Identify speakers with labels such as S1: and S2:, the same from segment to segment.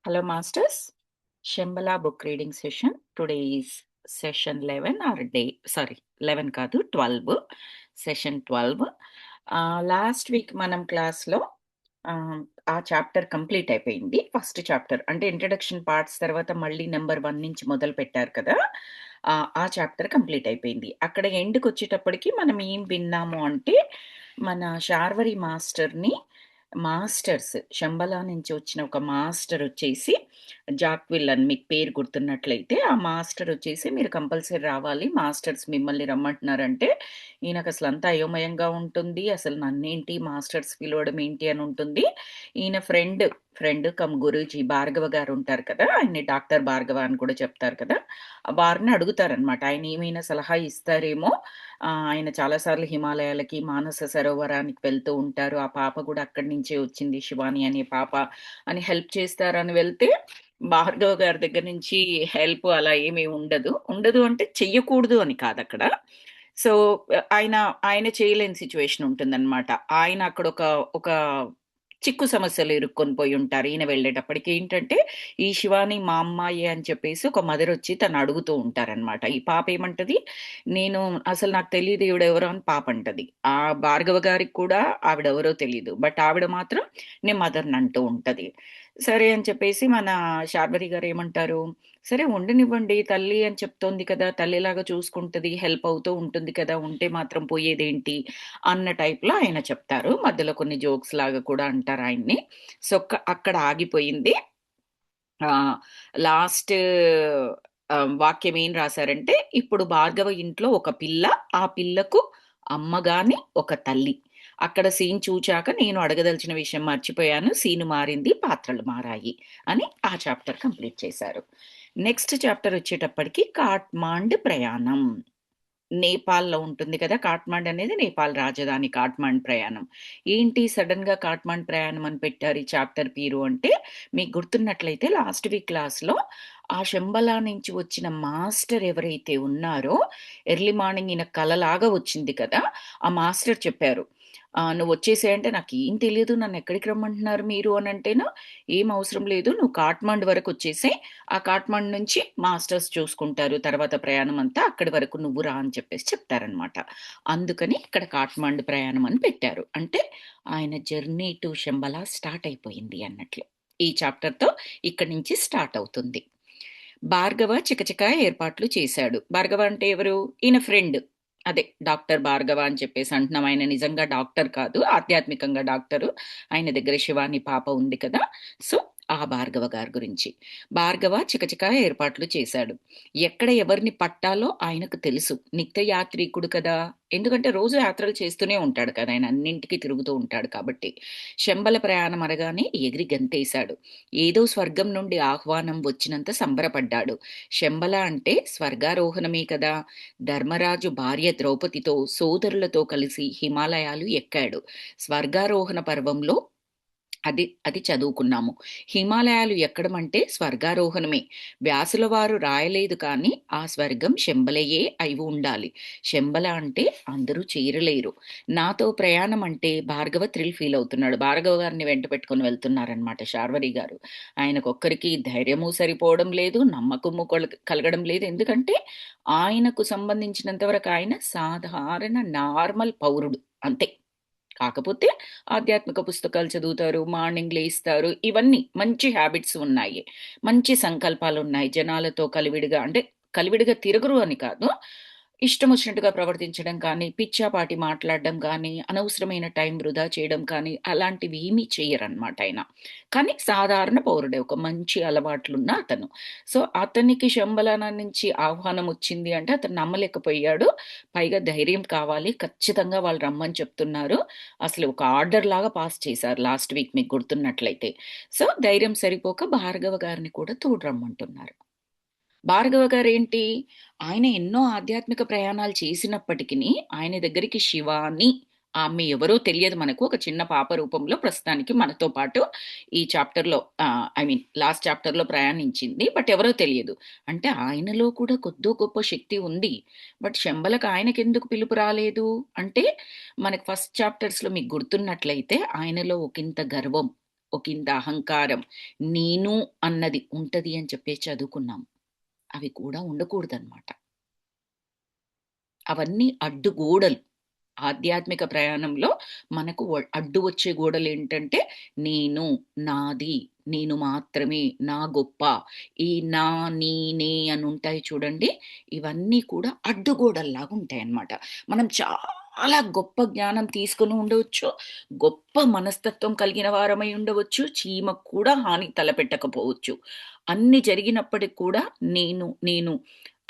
S1: Hello, Masters. Shambhala book reading session. Today is session 11 or day, sorry, 11 కాదు 12, session 12. Last week మనం క్లాస్లో ఆ chapter complete అయిపోయింది. First chapter అంటే introduction parts తర్వాత మళ్ళీ నెంబర్ 1 నుంచి మొదలు పెట్టారు కదా! ఆ చాప్టర్ కంప్లీట్ అయిపోయింది. అక్కడ ఎండ్‌కి వచ్చేటప్పటికి మనం ఏం విన్నాము అంటే, మన శార్వరి మాస్టర్స్ శంబలా నుంచి వచ్చిన ఒక మాస్టర్ వచ్చేసి జాక్విల్ అని మీకు పేరు గుర్తున్నట్లయితే ఆ మాస్టర్ వచ్చేసి మీరు కంపల్సరీ రావాలి, మాస్టర్స్ మిమ్మల్ని రమ్మంటున్నారంటే ఈయనకు అసలు అంతా అయోమయంగా ఉంటుంది. అసలు నన్నేంటి మాస్టర్స్ పిలవడం ఏంటి అని ఉంటుంది. ఈయన ఫ్రెండ్ కమ్ గురూజీ భార్గవ గారు ఉంటారు కదా, ఆయన్ని డాక్టర్ భార్గవ అని కూడా చెప్తారు కదా, వారిని అడుగుతారనమాట. ఆయన ఏమైనా సలహా ఇస్తారేమో. ఆయన చాలాసార్లు హిమాలయాలకి, మానస సరోవరానికి వెళ్తూ ఉంటారు. ఆ పాప కూడా అక్కడి నుంచే వచ్చింది, శివాని అనే పాప అని హెల్ప్ చేస్తారని వెళ్తే, భార్గవ గారి దగ్గర నుంచి హెల్ప్ అలా ఏమీ ఉండదు. ఉండదు అంటే చెయ్యకూడదు అని కాదక్కడ. సో, ఆయన ఆయన చేయలేని సిట్యుయేషన్ ఉంటుందనమాట. ఆయన అక్కడ ఒక చిక్కు సమస్యలో ఇరుక్కొని పోయుంటారు. ఈయన వెళ్ళేటప్పటికి ఏంటంటే, ఈ శివాని మా అమ్మాయే అని చెప్పేసి ఒక మదరొచ్చి తను అడుగుతూ ఉంటారనమాట. ఈ పాప ఏమంటది, నేను అసలు నాకు తెలీదు ఈవిడెవరో అని పాపంటది. ఆ భార్గవ గారికి కూడా ఆవిడెవరో తెలీదు. బట్ ఆవిడ మాత్రం నేను మదర్‌నంటూ ఉంటది. సరే అని చెప్పేసి మన శార్వరి గారేమంటారు, సరే ఉండనివ్వండి, తల్లి అని చెప్తోంది కదా, తల్లిలాగా చూసుకుంటది, హెల్ప్ అవుతూ ఉంటుంది కదా, ఉంటే మాత్రం పోయేదేంటి అన్న టైప్‌లో ఆయన చెప్తారు. మధ్యలో కొన్ని జోక్స్ లాగా కూడా అంటారు ఆయన్ని. సో, అక్కడ ఆగిపోయింది. ఆహ్, లాస్ట్ వాక్యం ఏం రాసారంటే, ఇప్పుడు భార్గవ ఇంట్లో ఒక పిల్ల, ఆ పిల్లకు అమ్మ గాని, ఒక తల్లి. అక్కడ సీన్ చూచాక నేను అడగదలిచిన విషయం మర్చిపోయాను. సీను మారింది, పాత్రలు మారాయి అని ఆ చాప్టర్ కంప్లీట్ చేశారు. నెక్స్ట్ చాప్టర్ వచ్చేటప్పటికి కాట్మాండ్ ప్రయాణం. నేపాల్‌లో ఉంటుంది కదా! కాట్మాండ్ అనేది నేపాల్ రాజధాని కాట్మాండ్ ప్రయాణం. ఏంటి సడెన్‌గా కాట్మాండ్ ప్రయాణం అని పెట్టారు ఈ చాప్టర్ పేరు అంటే, మీకు గుర్తున్నట్లయితే లాస్ట్ వీక్ క్లాస్‌లో ఆ శంబలా నుంచి వచ్చిన మాస్టర్ ఎవరైతే ఉన్నారో, ఎర్లీ మార్నింగ్ ఈయన కలలాగా వచ్చింది కదా! ఆ మాస్టర్ చెప్పారు. "నువ్వొచ్చేసేయి" అంటే, "నాకేం తెలీదు. నన్నెక్కడికి రమ్మంటున్నారు మీరు" అనంటేను, "ఏం అవసరం లేదు. నువ్వు కాట్మాండ్ వరకొచ్చేసేయి. ఆ కాట్మాండ్ నుంచి మాస్టర్స్ చూసుకుంటారు. తర్వాత ప్రయాణం అంతా అక్కడి వరకు నువ్వు రా" అని చెప్పేసి చెప్తారనమాట. అందుకని ఇక్కడ కాట్మాండ్ ప్రయాణం అని పెట్టారు. అంటే ఆయన జర్నీ టు శంబలా స్టార్ట్ అయిపోయింది అన్నట్లు. ఈ చాప్టర్‌తో ఇక్కడి నుంచి స్టార్ట్ అవుతుంది. భార్గవ చకచకా ఏర్పాట్లు చేశాడు. భార్గవ అంటే ఎవరు? ఈయన ఫ్రెండ్. అదే డాక్టర్ భార్గవ అని చెప్పేసి అంటున్నాం. ఆయన నిజంగా డాక్టర్ కాదు. ఆధ్యాత్మికంగా డాక్టరు. ఆయన దగ్గర శివాని పాప ఉంది కదా! సో, ఆ భార్గవ గారి గురించి. భార్గవ చకచకా ఏర్పాట్లు చేశాడు. ఎక్కడ ఎవరిని పట్టాలో ఆయనకు తెలుసు. నిత్య యాత్రికుడు కదా! ఎందుకంటే రోజు యాత్రలు చేస్తూనే ఉంటాడు కదా! ఆయన అన్నింటికి తిరుగుతూ ఉంటాడు కాబట్టి. శంబల ప్రయాణం అనగానే ఎగిరి గంతేశాడు. ఏదో స్వర్గం నుండి ఆహ్వానం వచ్చినంత సంబరపడ్డాడు. శంబల అంటే స్వర్గారోహణమే కదా! ధర్మరాజు భార్య ద్రౌపదితో, సోదరులతో కలిసి హిమాలయాలు ఎక్కాడు. స్వర్గారోహణ పర్వంలో అది చదువుకున్నాము. హిమాలయాలు ఎక్కడం అంటే స్వర్గారోహణమే. వ్యాసుల వారు రాయలేదు కానీ, ఆ స్వర్గం శంబలయే అయి ఉండాలి. శంబల అంటే అందరూ చేరలేరు. నాతో ప్రయాణం అంటే భార్గవ థ్రిల్ ఫీల్ అవుతున్నాడు. భార్గవ గారిని వెంట పెట్టుకొని వెళ్తున్నారనమాట శార్వరి గారు. ఆయనకొక్కరికి ధైర్యము సరిపోవడం లేదు, నమ్మకము కలగడం లేదు. ఎందుకంటే, ఆయనకు సంబంధించినంత వరకు ఆయన సాధారణ నార్మల్ పౌరుడు అంతే. కాకపోతే ఆధ్యాత్మిక పుస్తకాలు చదువుతారు, మార్నింగ్ లేస్తారు. ఇవన్నీ మంచి హ్యాబిట్స్ ఉన్నాయి. మంచి సంకల్పాలున్నాయి. జనాలతో కలివిడిగా తిరగరు అని కాదు. ఇష్టమొచ్చినట్టుగా ప్రవర్తించడం కానీ, పిచ్చాపాటి మాట్లాడడం గానీ, అనవసరమైన టైం వృధా చేయడం కానీ, అలాంటివి ఏమీ చెయ్యరనమాట ఆయన. కానీ సాధారణ పౌరుడే. ఒక మంచి అలవాట్లున్న అతను. సో, అతనికి శంబలన నుంచి ఆహ్వానం వచ్చింది అంటే అతను నమ్మలేకపోయాడు. పైగా ధైర్యం కావాలి. ఖచ్చితంగా వాళ్ళు రమ్మని చెప్తున్నారు. అసలు ఒక ఆర్డర్ లాగా పాస్ చేశారు లాస్ట్ వీక్ మీకు గుర్తున్నట్లయితే. సో, ధైర్యం సరిపోక భార్గవ గారిని కూడా తోడు రమ్మంటున్నారు. భార్గవ గారేంటి, ఆయన ఎన్నో ఆధ్యాత్మిక ప్రయాణాలు చేసినప్పటికిని, ఆయన దగ్గరికి శివాని ఆమె ఎవరో తెలియదు మనకు. ఒక చిన్న పాప రూపంలో ప్రస్తుతానికి మనతో పాటు ఈ చాప్టర్‌లో లాస్ట్ చాప్టర్‌లో ప్రయాణించింది. బట్ ఎవరో తెలియదు. అంటే ఆయనలో కూడా కొద్దో గొప్పో శక్తి ఉంది. బట్ శంబలకి ఆయనకెందుకు పిలుపు రాలేదు అంటే, మనకు ఫస్ట్ చాప్టర్స్‌లో మీకు గుర్తున్నట్లయితే ఆయనలో ఒకింత గర్వం. ఒకంత అహంకారం, నేను అన్నది ఉంటది అని చెప్పేసి చదువుకున్నాం. అవి కూడా ఉండకూడదనమాట. అవన్నీ అడ్డుగోడలు. ఆధ్యాత్మిక ప్రయాణంలో మనకు అడ్డు వచ్చే గోడలేంటంటే, నేను, నాది, నేను మాత్రమే, నా గొప్ప, ఈ నా, నీ, నే అనుంటాయి చూడండి. ఇవన్నీ కూడా అడ్డుగోడల్లాగుంటాయన్నమాట. మనం చాలా గొప్ప జ్ఞానం తీసుకొని ఉండవచ్చు. గొప్ప మనస్తత్వం కలిగిన వారమై ఉండవచ్చు. చీమకు కూడా హాని తలపెట్టకపోవచ్చు. అన్ని జరిగినప్పటికి కూడా నేను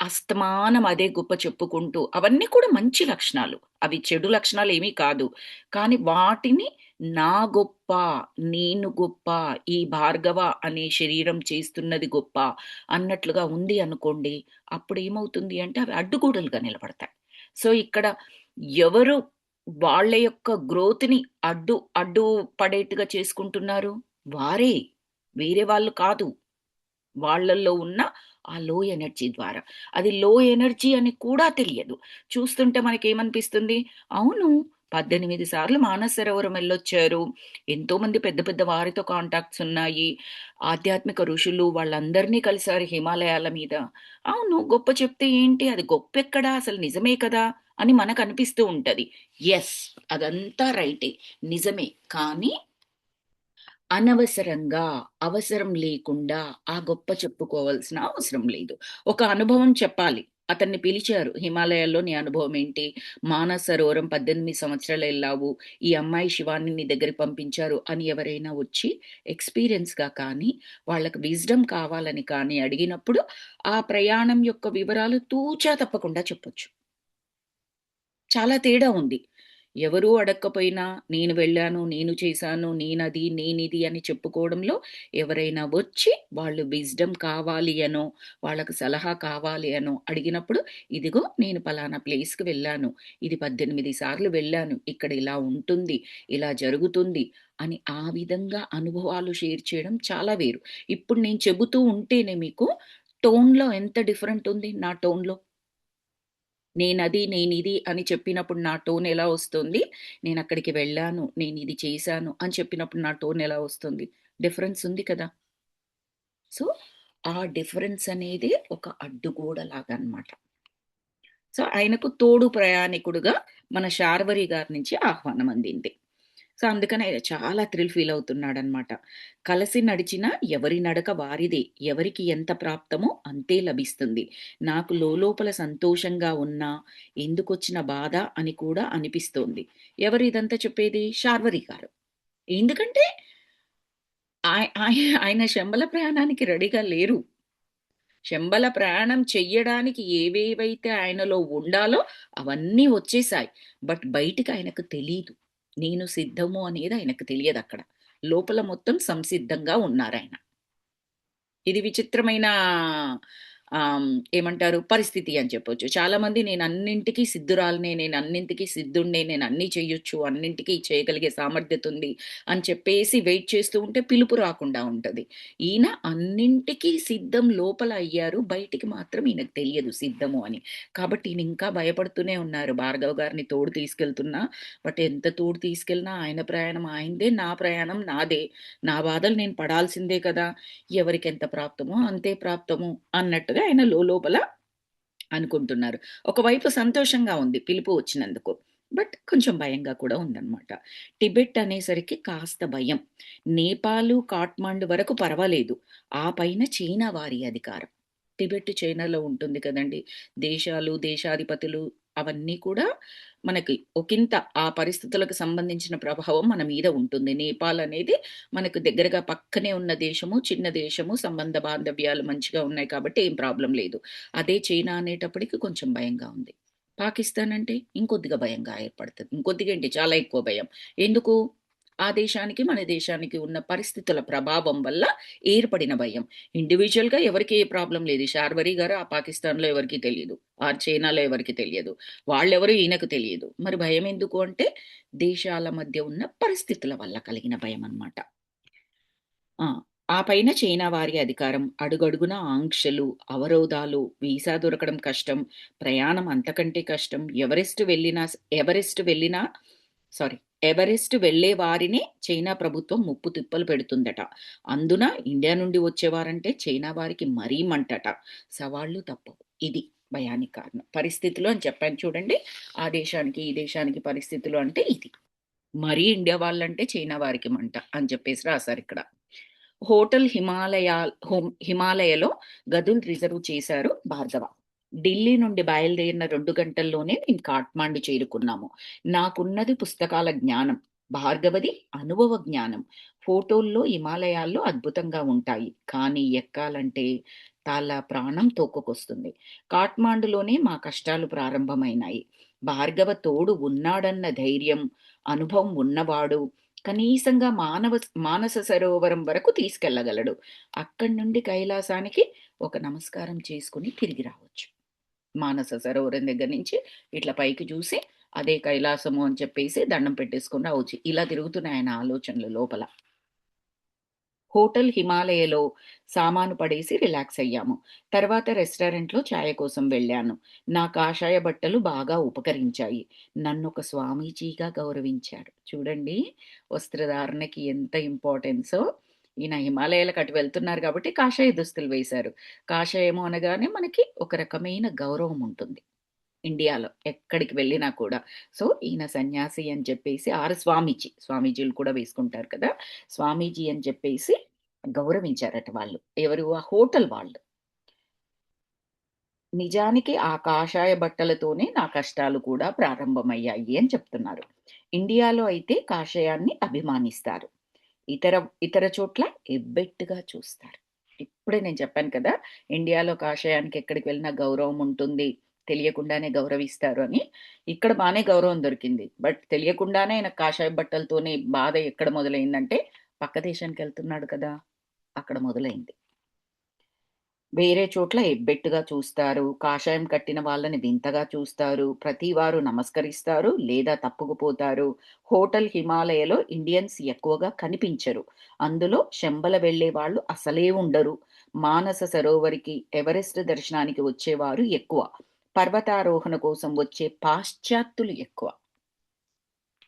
S1: అస్తమానం అదే గొప్ప చెప్పుకుంటూ అవన్నీ కూడా మంచి లక్షణాలు. అవి చెడు లక్షణాలేమీ కాదు. కానీ వాటిని నా గొప్ప, నేను గొప్ప, ఈ భార్గవ అనే శరీరం చేస్తున్నది గొప్ప అన్నట్లుగా ఉంది అనుకోండి. అప్పుడేమవుతుంది అంటే అవి అడ్డుగోడలుగా నిలబడతాయి. సో, ఇక్కడ ఎవరు వాళ్ళ యొక్క గ్రోత్‌ని అడ్డు పడేట్టుగా చేసుకుంటున్నారు? వారే. వేరే వాళ్ళు కాదు. వాళ్ళల్లో ఉన్న ఆ లో ఎనర్జీ ద్వారా. అది లో ఎనర్జీ అని కూడా తెలియదు. చూస్తుంటే మనకేమనిపిస్తుంది, అవును 18 సార్లు మానస సరోవరం ఎళ్ళొచ్చారు. ఎంతోమంది పెద్ద పెద్ద వారితో కాంటాక్ట్స్ ఉన్నాయి. ఆధ్యాత్మిక ఋషులు వాళ్ళందరినీ కలిసారు హిమాలయాల మీద. అవును గొప్ప చెప్తే ఏంటి? అది గొప్పెక్కడ? అసలు నిజమే కదా! అని మనకనిపిస్తూ ఉంటది. యెస్. అదంతా రైటే. నిజమే. కానీ అనవసరంగా, అవసరం లేకుండా ఆ గొప్ప చెప్పుకోవాల్సిన అవసరం లేదు. ఒక అనుభవం చెప్పాలి. అతన్ని పిలిచారు. హిమాలయాల్లో నీ అనుభవం ఏంటి? మానస్ సరోవరం 18 సంవత్సరాలు ఎళ్ళావు. ఈ అమ్మాయి శివాని నీ దగ్గరికి పంపించారు అని ఎవరైనా వచ్చి ఎక్స్‌పీరియన్స్‌గా కానీ, వాళ్ళకి విజ్డమ్ కావాలని కానీ అడిగినప్పుడు, ఆ ప్రయాణం యొక్క వివరాలు తూచా తప్పకుండా చెప్పొచ్చు. చాలా తేడా ఉంది. ఎవరూ అడక్కపోయినా నేను వెళ్ళాను, నేను చేశాను, నేనది, నేనిది అని చెప్పుకోవడంలో ఎవరైనా వచ్చి వాళ్ళు విజ్డమ్ కావాలి అనో, వాళ్ళకి సలహా కావాలి అనో అడిగినప్పుడు, ఇదిగో నేను పలానా ప్లేస్‌కి వెళ్ళాను. ఇది 18 సార్లు వెళ్ళాను. ఇక్కడ ఇలా ఉంటుంది, ఇలా జరుగుతుంది అని ఆ విధంగా అనుభవాలు షేర్ చేయడం చాలా వేరు. ఇప్పుడు నేను చెబుతూ ఉంటేనే మీకు టోన్‌లో ఎంత డిఫరెంట్ ఉంది నా టోన్‌లో. నేనది, నేనిది అని చెప్పినప్పుడు నా టోన్ ఎలా వస్తుంది? నేనక్కడికి వెళ్ళాను, నేనిది చేశాను అని చెప్పినప్పుడు నా టోన్ ఎలా వస్తుంది? డిఫరెన్స్ ఉంది కదా! సో, ఆ డిఫరెన్స్ అనేది ఒక అడ్డుగోడలాగనమాట. సో, ఆయనకు తోడు ప్రయాణికుడుగా మన శార్వరి గారి నుంచి ఆహ్వానం అందింది. సో, అందుకని ఆయన చాలా థ్రిల్ ఫీల్ అవుతున్నాడనమాట. కలిసి నడిచిన ఎవరి నడక వారిదే. ఎవరికి ఎంత ప్రాప్తమో అంతే లభిస్తుంది. నాకు లోలోపల సంతోషంగా ఉన్నా, ఎందుకొచ్చిన బాధ అని కూడా అనిపిస్తోంది. ఎవరు ఇదంతా చెప్పేది? శార్వరి గారు. ఎందుకంటే ఆయన శంబల ప్రయాణానికి రెడీగా లేరు. శంబల ప్రయాణం చెయ్యడానికి ఏవేవైతే ఆయనలో ఉండాలో అవన్నీ వచ్చేసాయి. బట్ బయటికి ఆయనకు తెలీదు. నేను సిద్ధము అనేది ఆయనకు తెలియదక్కడ. లోపల మొత్తం సంసిద్ధంగా ఉన్నారాయన. ఇది విచిత్రమైన ఏమంటారు పరిస్థితి అని చెప్పొచ్చు. చాలామంది నేనన్నింటికి సిద్ధురాలినే, నేనన్నింటికి సిద్ధుడినే, నేనన్నీ చెయ్యొచ్చు, అన్నింటికి చేయగలిగే సామర్థ్యత ఉంది అని చెప్పేసి వెయిట్ చేస్తూ ఉంటే పిలుపు రాకుండా ఉంటది. ఈయన అన్నింటికి సిద్ధం లోపల అయ్యారు. బయటికి మాత్రం ఈయనకు తెలియదు సిద్ధము అని. కాబట్టి ఈయన ఇంకా భయపడుతూనే ఉన్నారు. భార్గవ్ గారిని తోడు తీసుకెళ్తున్నా, బట్ ఎంత తోడు తీసుకెళ్ళినా ఆయన ప్రయాణం ఆయనదే, నా ప్రయాణం నాదే. నా బాధలు నేను పడాల్సిందే కదా! ఎవరికెంత ప్రాప్తమో అంతే ప్రాప్తము అన్నట్టుగా ఆయన లోలోపల అనుకుంటున్నారు. ఒకవైపు సంతోషంగా ఉంది పిలుపు వచ్చినందుకు. బట్ కొంచెం భయంగా కూడా ఉందన్నమాట. టిబెట్ అనేసరికి కాస్త భయం. నేపాలు, కాట్మాండు వరకు పర్వాలేదు. ఆ పైన చైనా వారి అధికారం. టిబెట్ చైనాలో ఉంటుంది కదండీ! దేశాలు, దేశాధిపతులు అవన్నీ కూడా మనకి ఒకింత ఆ పరిస్థితులకు సంబంధించిన ప్రభావం మన మీద ఉంటుంది. నేపాల్ అనేది మనకు దగ్గరగా పక్కనే ఉన్న దేశము, చిన్న దేశము, సంబంధ బాంధవ్యాలు మంచిగా ఉన్నాయి కాబట్టి ఏం ప్రాబ్లమ్ లేదు. అదే చైనా అనేటప్పటికి కొంచెం భయంగా ఉంది. పాకిస్తాన్ అంటే ఇంకొద్దిగా భయంగా ఏర్పడతది. ఇంకొద్దిగా ఏంటి చాలా ఎక్కువ భయం. ఎందుకు? ఆ దేశానికి, మన దేశానికి ఉన్న పరిస్థితుల ప్రభావం వల్ల ఏర్పడిన భయం. ఇండివిడ్యుయల్‌గా ఎవరికీ ఏ ప్రాబ్లమ్ లేదు. శార్వరి గారు ఆ పాకిస్తాన్‌లో ఎవరికీ తెలీదు. ఆ చైనాలో ఎవరికీ తెలియదు. వాళ్ళెవరో ఈయనకు తెలియదు. మరి భయమెందుకు అంటే దేశాల మధ్య ఉన్న పరిస్థితుల వల్ల కలిగిన భయమనమాట. ఆ! ఆ పైన చైనా వారి అధికారం, అడుగడుగునా ఆంక్షలు, అవరోధాలు, వీసా దొరకడం కష్టం, ప్రయాణం అంతకంటే కష్టం. ఎవరెస్ట్ వెళ్ళినా సారీ. ఎవరెస్ట్ వెళ్ళే వారిని చైనా ప్రభుత్వం ముప్పు తిప్పలు పెడుతుందట. అందున ఇండియా నుండి వచ్చేవారంటే చైనా వారికి మరీ మంటట. సవాళ్లు తప్పవు. ఇది భయానికి కారణం. పరిస్థితులు అని చెప్పాను చూడండి. ఆ దేశానికి, ఈ దేశానికి పరిస్థితులు అంటే ఇది. మరీ ఇండియా వాళ్ళంటే చైనా వారికి మంట అని చెప్పేసి రాసారిక్కడ. హోటల్ హిమాలయలో గదులు రిజర్వ్ చేశారు భార్గవ. ఢిల్లీ నుండి బయలుదేరిన 2 గంటల్లోనే మేము కాఠ్మాండు చేరుకున్నాము. నాకున్నది పుస్తకాల జ్ఞానం. భార్గవది అనుభవ జ్ఞానం. ఫోటోల్లో హిమాలయాల్లో అద్భుతంగా ఉంటాయి. కానీ ఎక్కాలంటే తల ప్రాణం తోకకొస్తుంది. కాఠ్మాండులోనే మా కష్టాలు ప్రారంభమైనాయి. భార్గవ తోడు ఉన్నాడన్న ధైర్యం, అనుభవం ఉన్నవాడు కనీసంగా మానస సరోవరం వరకు తీసుకెళ్ళగలడు. అక్కడి నుండి కైలాసానికి ఒక నమస్కారం చేసుకొని తిరిగి రావచ్చు. మానస సరోవరం దగ్గర నుంచి ఇట్లా పైకి చూసి అదే కైలాసము అని చెప్పేసి దండం పెట్టేసుకొని రావచ్చు. ఇలా తిరుగుతున్నాయి ఆయన ఆలోచనలు లోపల. హోటల్ హిమాలయలో సామాను పడేసి రిలాక్స్ అయ్యాము. తర్వాత రెస్టారెంట్‌లో ఛాయ కోసం వెళ్ళాను. నా కాషాయ బట్టలు బాగా ఉపకరించాయి. నన్నొక స్వామీజీగా గౌరవించారు. చూడండి వస్త్రధారణకి ఎంత ఇంపార్టెన్సో. ఈయన హిమాలయాలకు అటు వెళ్తున్నారు కాబట్టి కాషాయ దుస్తులు వేశారు. కాషాయము అనగానే మనకి ఒక రకమైన గౌరవం ఉంటుంది. ఇండియాలో ఎక్కడికి వెళ్ళినా కూడా. సో, ఈయన సన్యాసి అని చెప్పేసి స్వామీజీ. స్వామీజీలు కూడా వేసుకుంటారు కదా! స్వామీజీ అని చెప్పేసి గౌరవించారట వాళ్ళు. ఎవరు? ఆ హోటల్ వాళ్ళు. నిజానికి ఆ కాషాయ బట్టలతోనే నా కష్టాలు కూడా ప్రారంభమయ్యాయి అని చెప్తున్నారు. ఇండియాలో అయితే కాషాయాన్ని అభిమానిస్తారు. ఇతర ఇతర చోట్ల ఎబ్బెట్టుగా చూస్తారు. ఇప్పుడే నేను చెప్పాను కదా! ఇండియాలో కాషాయానికి ఎక్కడికి వెళ్ళినా గౌరవం ఉంటుంది. తెలియకుండానే గౌరవిస్తారు అని. ఇక్కడ బానే గౌరవం దొరికింది. బట్ తెలియకుండానే ఆయన కాషాయ బట్టలతోనే బాధ ఎక్కడ మొదలైందంటే పక్క దేశానికెళ్తున్నాడు కదా! అక్కడ మొదలైంది. వేరే చోట్ల ఎబ్బెట్టుగా చూస్తారు. కాషాయం కట్టిన వాళ్ళని వింతగా చూస్తారు. ప్రతి వారు నమస్కరిస్తారు లేదా తప్పుకుపోతారు. హోటల్ హిమాలయలో ఇండియన్స్ ఎక్కువగా కనిపించరు. అందులో శంబల వెళ్ళేవాళ్ళు అసలే ఉండరు. మానస సరోవరికి, ఎవరెస్ట్ దర్శనానికి వచ్చేవారు ఎక్కువ. పర్వతారోహణ కోసం వచ్చే పాశ్చాత్యులు ఎక్కువ.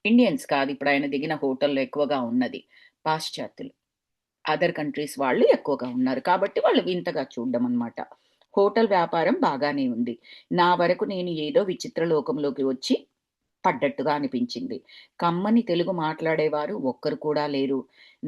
S1: ఇండియన్స్ కాదు ఇప్పుడు ఆయన దిగిన హోటల్‌లో ఎక్కువగా ఉన్నది. పాశ్చాత్యులు. అదర్ కంట్రీస్ వాళ్ళు ఎక్కువగా ఉన్నారు. కాబట్టి వాళ్ళు వింతగా చూడ్డం అన్నమాట. హోటల్ వ్యాపారం బాగానే ఉంది. నా వరకు నేను ఏదో విచిత్ర లోకంలోకి వచ్చి పడ్డట్టుగా అనిపించింది. కమ్మని తెలుగు మాట్లాడేవారు ఒక్కరు కూడా లేరు.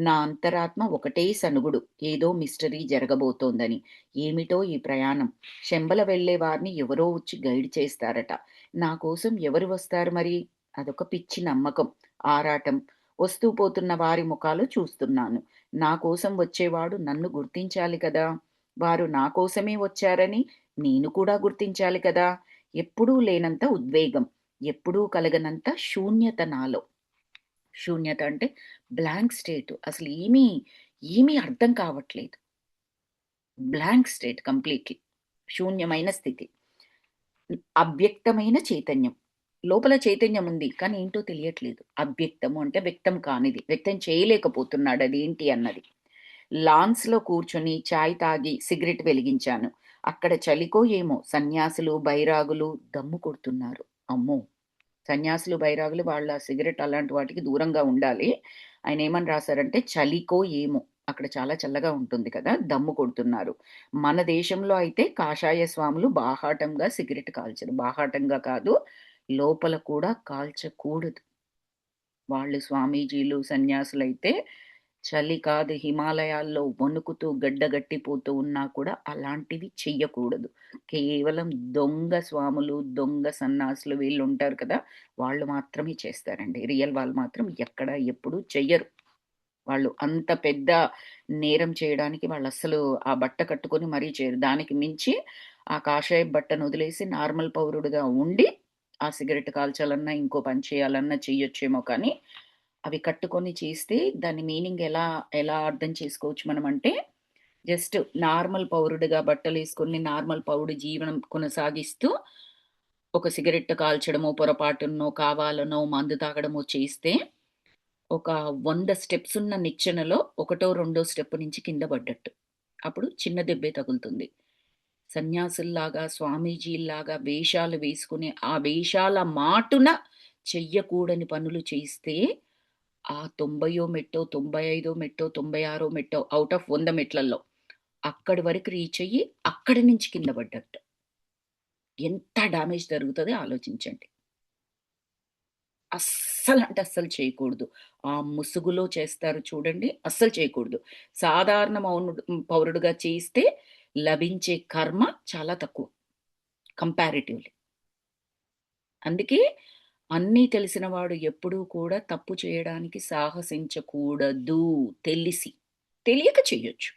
S1: నా అంతరాత్మ ఒకటే సణుగుడు. ఏదో మిస్టరీ జరగబోతోందని. ఏమిటో ఈ ప్రయాణం? శంబల వెళ్ళే వారిని ఎవరో వచ్చి గైడ్ చేస్తారట. నా కోసం ఎవరు వస్తారు మరి? అదొక పిచ్చి నమ్మకం, ఆరాటం. వస్తూ పోతున్న వారి ముఖాలు చూస్తున్నాను. నా కోసం వచ్చేవాడు నన్ను గుర్తించాలి కదా! వారు నా కోసమే వచ్చారని నేను కూడా గుర్తించాలి కదా! ఎప్పుడూ లేనంత ఉద్వేగం. ఎప్పుడూ కలగనంత శూన్యత నాలో. శూన్యత అంటే బ్లాంక్ స్టేట్. అసలు ఏమీ అర్థం కావట్లేదు. Blank state completely. శూన్యమైన స్థితి. అవ్యక్తమైన చైతన్యం. లోపల చైతన్యం ఉంది. కానీ ఏంటో తెలియట్లేదు. అవ్యక్తము అంటే వ్యక్తం కానిది. వ్యక్తం చేయలేకపోతున్నాడు అదేంటి అన్నది. లాన్స్‌లో కూర్చొని చాయ్ తాగి సిగరెట్ వెలిగించాను. అక్కడ చలికో ఏమో సన్యాసులు, బైరాగులు దమ్ము కొడుతున్నారు. అమ్మో! సన్యాసులు, బైరాగులు వాళ్ళ సిగరెట్ అలాంటి వాటికి దూరంగా ఉండాలి. ఆయనేమని రాసారంటే, చలికో ఏమో అక్కడ చాలా చల్లగా ఉంటుంది కదా! దమ్ము కొడుతున్నారు. మన దేశంలో అయితే కాషాయ స్వాములు బాహాటంగా సిగరెట్ కాల్చరు. బాహాటంగా కాదు, లోపల కూడా కాల్చకూడదు. వాళ్ళు స్వామీజీలు, సన్యాసులైతే చలి కాదు హిమాలయాల్లో వణుకుతూ గడ్డగట్టిపోతూ ఉన్నా కూడా అలాంటివి చెయ్యకూడదు. కేవలం దొంగ స్వాములు, దొంగ సన్యాసులు వీళ్ళుంటారు కదా! వాళ్ళు మాత్రమే చేస్తారండి. రియల్ వాళ్ళు మాత్రం ఎక్కడ, ఎప్పుడు చెయ్యరు. వాళ్ళు అంత పెద్ద నేరం చేయడానికి వాళ్ళస్సలు ఆ బట్ట కట్టుకొని మరీ చేయరు. దానికి మించి ఆ కాషాయపు బట్టనొదిలేసి నార్మల్ పౌరుడుగా ఉండి, ఆ సిగరెట్ కాల్చాలన్నా, ఇంకో పని చేయాలన్నా చెయ్యొచ్చేమో కానీ, అవి కట్టుకొని చేస్తే దాని మీనింగ్ ఎలా అర్థం చేసుకోవచ్చు మనమంటే, జస్ట్ నార్మల్ పౌరుడిగా బట్టలేసుకొని, నార్మల్ పౌరుడు జీవనం కొనసాగిస్తూ, ఒక సిగరెట్ కాల్చడమో, పొరపాటునో, కావాలనో, మందు తాగడమో చేస్తే ఒక 100 స్టెప్సున్న నిచ్చెనలో ఒకటో, రెండో స్టెప్ నుంచి కింద పడ్డట్టు. అప్పుడు చిన్న దెబ్బే తగులుతుంది. సన్యాసుల్లాగా, స్వామీజీల్లాగా వేషాలు వేసుకొని, ఆ వేషాల మాటున చెయ్యకూడని పనులు చేస్తే ఆ 90 మెట్టో, 95 మెట్టో, 96 మెట్టో ఔట్ ఆఫ్ 100 మెట్లల్లో అక్కడి వరకు రీచ్ అయ్యి, అక్కడి నుంచి కింద పడ్డట్టు. ఎంత డ్యామేజ్ జరుగుతదో ఆలోచించండి. అస్సలంటే అస్సలు చేయకూడదు. ఆ ముసుగులో చేస్తారు చూడండి, అస్సలు చేయకూడదు. సాధారణ పౌరుడుగా చేస్తే లభించే కర్మ చాలా తక్కువ కంపారిటివ్‌లీ. అందుకే అన్నీ తెలిసిన వాడు ఎప్పుడూ కూడా తప్పు చేయడానికి సాహసించకూడదు తెలిసి. తెలియక చెయ్యొచ్చు.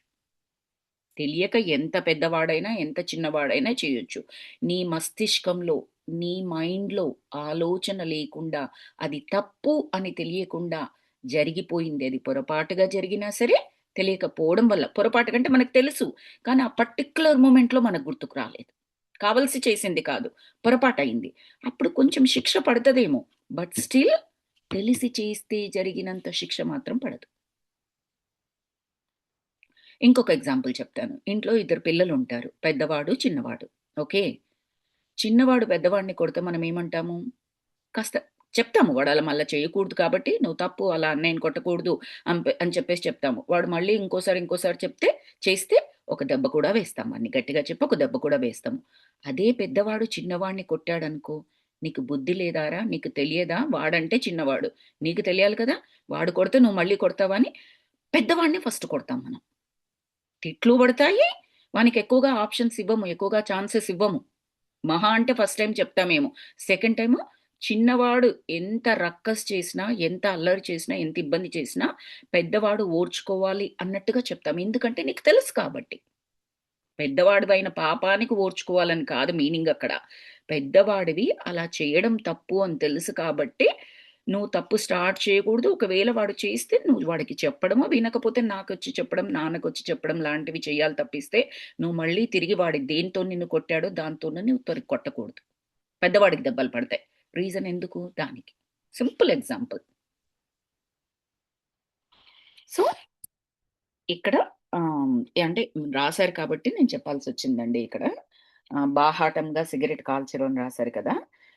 S1: తెలియక ఎంత పెద్దవాడైనా, ఎంత చిన్నవాడైనా చేయొచ్చు. నీ మస్తిష్కంలో, నీ మైండ్‌లో ఆలోచన లేకుండా, అది తప్పు అని తెలియకుండా జరిగిపోయింది. అది పొరపాటుగా జరిగినా సరే, తెలియకపోవడం వల్ల. పొరపాటు కంటే మనకు తెలుసు. కానీ ఆ పర్టిక్యులర్ మొమెంట్‌లో మనకు గుర్తుకు రాలేదు. కావలసి చేసింది కాదు. పొరపాటయింది. అప్పుడు కొంచెం శిక్ష పడతదేమో. బట్ స్టిల్ తెలిసి చేస్తే జరిగినంత శిక్ష మాత్రం పడదు. ఇంకొక ఎగ్జాంపుల్ చెప్తాను. ఇంట్లో ఇద్దరు పిల్లలుంటారు. పెద్దవాడు, చిన్నవాడు. ఓకే. చిన్నవాడు పెద్దవాడిని కొడితే మనమేమంటాము? కాస్త చెప్తాము. వాడలా మళ్ళా చేయకూడదు కాబట్టి, "నువ్వు తప్పు అలా అన్నయ్యని కొట్టకూడదు" అని చెప్పేసి చెప్తాము. వాడు మళ్ళీ ఇంకోసారి చెప్తే, చేస్తే ఒక దెబ్బ కూడా వేస్తాం వాడిని. గట్టిగా చెప్పి ఒక దెబ్బ కూడా వేస్తాము. అదే పెద్దవాడు చిన్నవాడిని కొట్టాడనుకో, "నీకు బుద్ధి లేదారా? నీకు తెలియదా? వాడంటే చిన్నవాడు. నీకు తెలియాలి కదా! వాడు కొడితే నువ్వు మళ్ళీ కొడతావా?" అని పెద్దవాడిని ఫస్ట్ కొడతాం మనం. తిట్లు పడతాయి. వానికెక్కువగా ఆప్షన్స్ ఇవ్వము. ఎక్కువగా ఛాన్సెస్ ఇవ్వము. మహా అంటే ఫస్ట్ టైమ్ చెప్తామేమో. సెకండ్ టైము చిన్నవాడు ఎంత రక్కస్ చేసినా, ఎంత అల్లరి చేసినా, ఎంత ఇబ్బంది చేసినా, పెద్దవాడు ఓర్చుకోవాలి అన్నట్టుగా చెప్తాం. ఎందుకంటే నీకు తెలుసు కాబట్టి. పెద్దవాడివైన పాపానికి ఓర్చుకోవాలని కాదు మీనింగక్కడ. పెద్దవాడివి అలా చేయడం తప్పు అని తెలుసు కాబట్టి, నువ్వు తప్పు స్టార్ట్ చేయకూడదు. ఒకవేళ వాడు చేస్తే నువ్వు వాడికి చెప్పడమో, వినకపోతే నాకొచ్చి చెప్పడం, నాన్నకొచ్చి చెప్పడం లాంటివి చేయాలి తప్పిస్తే, నువ్వు మళ్ళీ తిరిగి వాడు దేనితో నిన్ను కొట్టాడో దాంతోనే నువ్వు కొట్టకూడదు. పెద్దవాడికి దెబ్బలు పడతాయి. రీజన్ ఎందుకు? దానికి. Simple example. సో ఇక్కడ ఆహ్, అంటే రాసారు కాబట్టి నేను చెప్పాల్సొచ్చిందండి ఇక్కడ. బాహాటంగా సిగరెట్ కాల్చరు అని రాసారు కదా!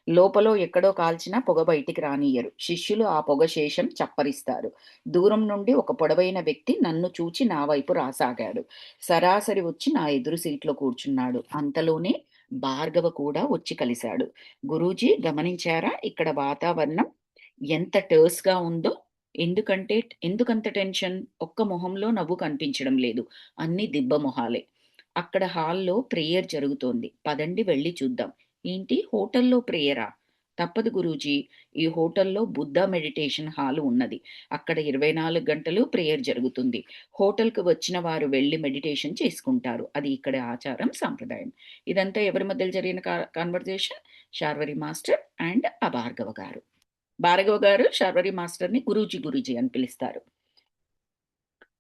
S1: లోపలో ఎక్కడో కాల్చినా పొగ బయటికి రానియ్యరు. శిష్యులు ఆ పొగ శేషం చప్పరిస్తారు. దూరం నుండి ఒక పొడవైన వ్యక్తి నన్ను చూచి నా వైపు రాసాగాడు. సరాసరి వచ్చి నా ఎదురు సీట్లో కూర్చున్నాడు. అంతలోనే భార్గవ కూడా వచ్చి కలిసాడు. గురూజీ గమనించారా ఇక్కడ వాతావరణం ఎంత టర్స్‌గా ఉందో? ఎందుకంటే ఎందుకంత టెన్షన్? ఒక్క మొహంలో నవ్వు కనిపించడం లేదు. అన్నీ దిబ్బ మొహాలే. అక్కడ హాల్‌లో ప్రేయర్ జరుగుతోంది. పదండి వెళ్లి చూద్దాం. ఏంటి హోటల్‌లో ప్రేయరా? తప్పదు గురూజీ. ఈ హోటల్‌లో బుద్ధ మెడిటేషన్ హాల్ ఉన్నది. అక్కడ 24 గంటలు ప్రేయర్ జరుగుతుంది. హోటల్‌కి వచ్చిన వారు వెళ్లి మెడిటేషన్ చేసుకుంటారు. అది ఇక్కడి ఆచారం, సాంప్రదాయం. ఇదంతా ఎవరి మధ్యలో జరిగిన కన్వర్జేషన్? శార్వరి మాస్టర్ అండ్ ఆ భార్గవ గారు. భార్గవ గారు శార్వరి మాస్టర్‌ని గురూజీ, గురూజీ అని పిలుస్తారు.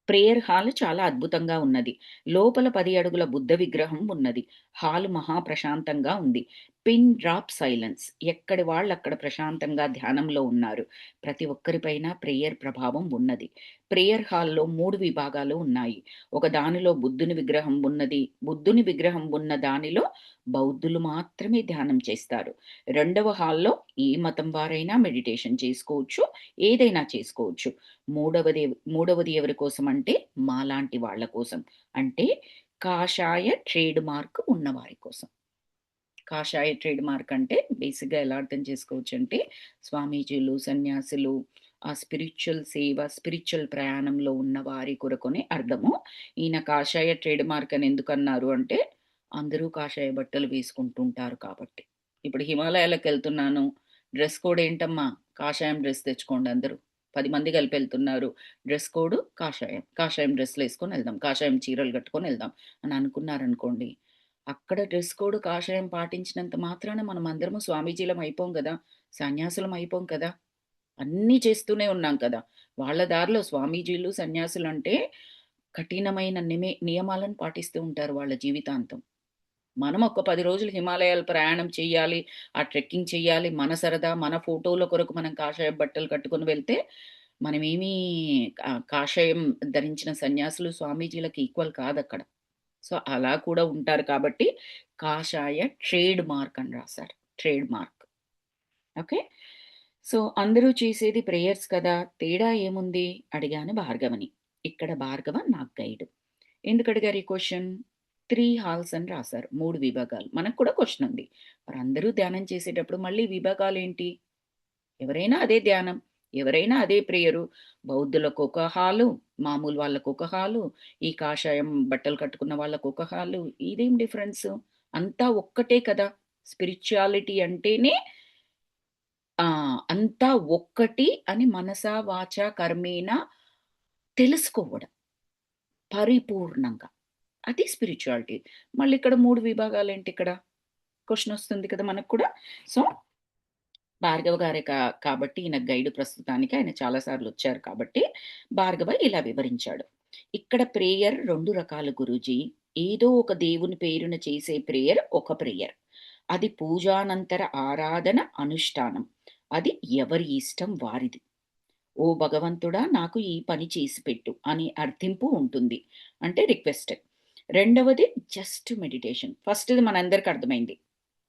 S1: ప్రేయర్ హాల్ చాలా అద్భుతంగా ఉన్నది. లోపల 10 అడుగుల బుద్ధ విగ్రహం ఉన్నది. హాలు మహా ప్రశాంతంగా ఉంది. Pin drop silence. ఎక్కడి వాళ్ళక్కడ ప్రశాంతంగా ధ్యానంలో ఉన్నారు. ప్రతి ఒక్కరిపైన ప్రేయర్ ప్రభావం ఉన్నది. ప్రేయర్ హాల్‌లో 3 విభాగాలు ఉన్నాయి. ఒక దానిలో బుద్ధుని విగ్రహం ఉన్నది. బుద్ధుని విగ్రహం ఉన్న దానిలో బౌద్ధులు మాత్రమే ధ్యానం చేస్తారు. రెండవ హాల్‌లో ఏ మతం వారైనా మెడిటేషన్ చేసుకోవచ్చు. ఏదైనా చేసుకోవచ్చు. మూడవది మూడవది ఎవరి కోసమంటే, మాలాంటి వాళ్ళ కోసం. అంటే కాషాయ ట్రేడ్ మార్క్ ఉన్నవారి కోసం. కాషాయ ట్రేడ్ మార్క్ అంటే బేసిక్‌గా ఎలా అర్థం చేసుకోవచ్చంటే, స్వామీజీలు, సన్యాసులు, ఆ స్పిరిచ్యువల్ సేవ, స్పిరిచ్యువల్ ప్రయాణంలో ఉన్న వారి కొరకనే అర్థము. ఈయన కాషాయ ట్రేడ్ మార్క్ అని ఎందుకన్నారు అంటే, అందరూ కాషాయ బట్టలు వేసుకుంటుంటారు కాబట్టి. ఇప్పుడు హిమాలయాలకెళ్తున్నాను. డ్రెస్ కోడ్ ఏంటమ్మా? కాషాయం డ్రెస్ తెచ్చుకోండి అందరూ. 10 మంది కలిపెళ్తున్నారు. డ్రెస్ కోడ్ కాషాయం. కాషాయం డ్రెస్‌లేసుకొనెళ్దాం. కాషాయం చీరలు కట్టుకొనెళ్దాం అని అనుకున్నారనుకోండి. అక్కడ డ్రెస్ కోడ్ కాషాయం పాటించినంత మాత్రాన మనమందరము స్వామీజీలం అయిపోం గదా! సన్యాసులం అయిపోం కదా! అన్నీ చేస్తూనే ఉన్నాం కదా! వాళ్ళ దారిలో స్వామీజీలు, సన్యాసులంటే కఠినమైన నియమాలను పాటిస్తూ ఉంటారు వాళ్ళ జీవితాంతం. మనం ఒక 10 రోజులు హిమాలయాలు ప్రయాణం చెయ్యాలి. ఆ ట్రెక్కింగ్ చెయ్యాలి. మన సరదా, మన ఫోటోల కొరకు మనం కాషాయపు బట్టలు కట్టుకొని వెళ్తే, మనమేమీ కాషాయం ధరించిన సన్యాసులు, స్వామీజీలకి ఈక్వల్ కాదక్కడ. సో, అలా కూడా ఉంటారు కాబట్టి, కాషాయ ట్రేడ్ మార్క్ అని రాశారు. Trade mark. ఓకే. సో, అందరూ చేసేది ప్రేయర్స్ కదా! తేడా ఏముంది? అడిగాను భార్గవని. ఇక్కడ భార్గవ నాకు గైడ్. ఎందుకడిగారు ఈ క్వెషన్? 3 హాల్స్ అని రాసారు. 3 విభాగాలు. మనకు కూడా క్వెషన్ ఉంది. మరందరూ ధ్యానం చేసేటప్పుడు మళ్ళీ విభాగాలేంటి? ఎవరైనా అదే ధ్యానం. ఎవరైనా అదే ప్రేయరు. బౌద్ధులకొక హాలు, మామూలు వాళ్ళకొక హాలు, ఈ కాషాయం బట్టలు కట్టుకున్న వాళ్ళకొక హాలు. ఇదేం డిఫరెన్సు? అంతా ఒక్కటే కదా! స్పిరిచ్యుయాలిటీ అంటేనే అంతా ఒక్కటి అని మనసా, వాచా, కర్మేణ తెలుసుకోవడం పరిపూర్ణంగా. అది స్పిరిచ్యుయాలిటీ. మళ్ళిక్కడ 3 విభాగాలేంటిక్కడ? క్వెషనొస్తుంది కదా మనకు కూడా. సో, భార్గవ గారే కాబట్టి ఈయన గైడ్ ప్రస్తుతానికి. ఆయన చాలా సార్లొచ్చారు కాబట్టి, భార్గవ ఇలా వివరించాడు. ఇక్కడ ప్రేయర్ 2 రకాలు గురూజీ. ఏదో ఒక దేవుని పేరున చేసే ప్రేయర్ ఒక ప్రేయర్. అది పూజానంతర ఆరాధన, అనుష్ఠానం. అది ఎవరి ఇష్టం వారిది. ఓ భగవంతుడా నాకు ఈ పని చేసి పెట్టు అనే అర్థింపు ఉంటుంది. అంటే రిక్వెస్ట్. రెండవది జస్ట్ మెడిటేషన్. ఫస్ట్‌ది మనందరికి అర్థమైంది.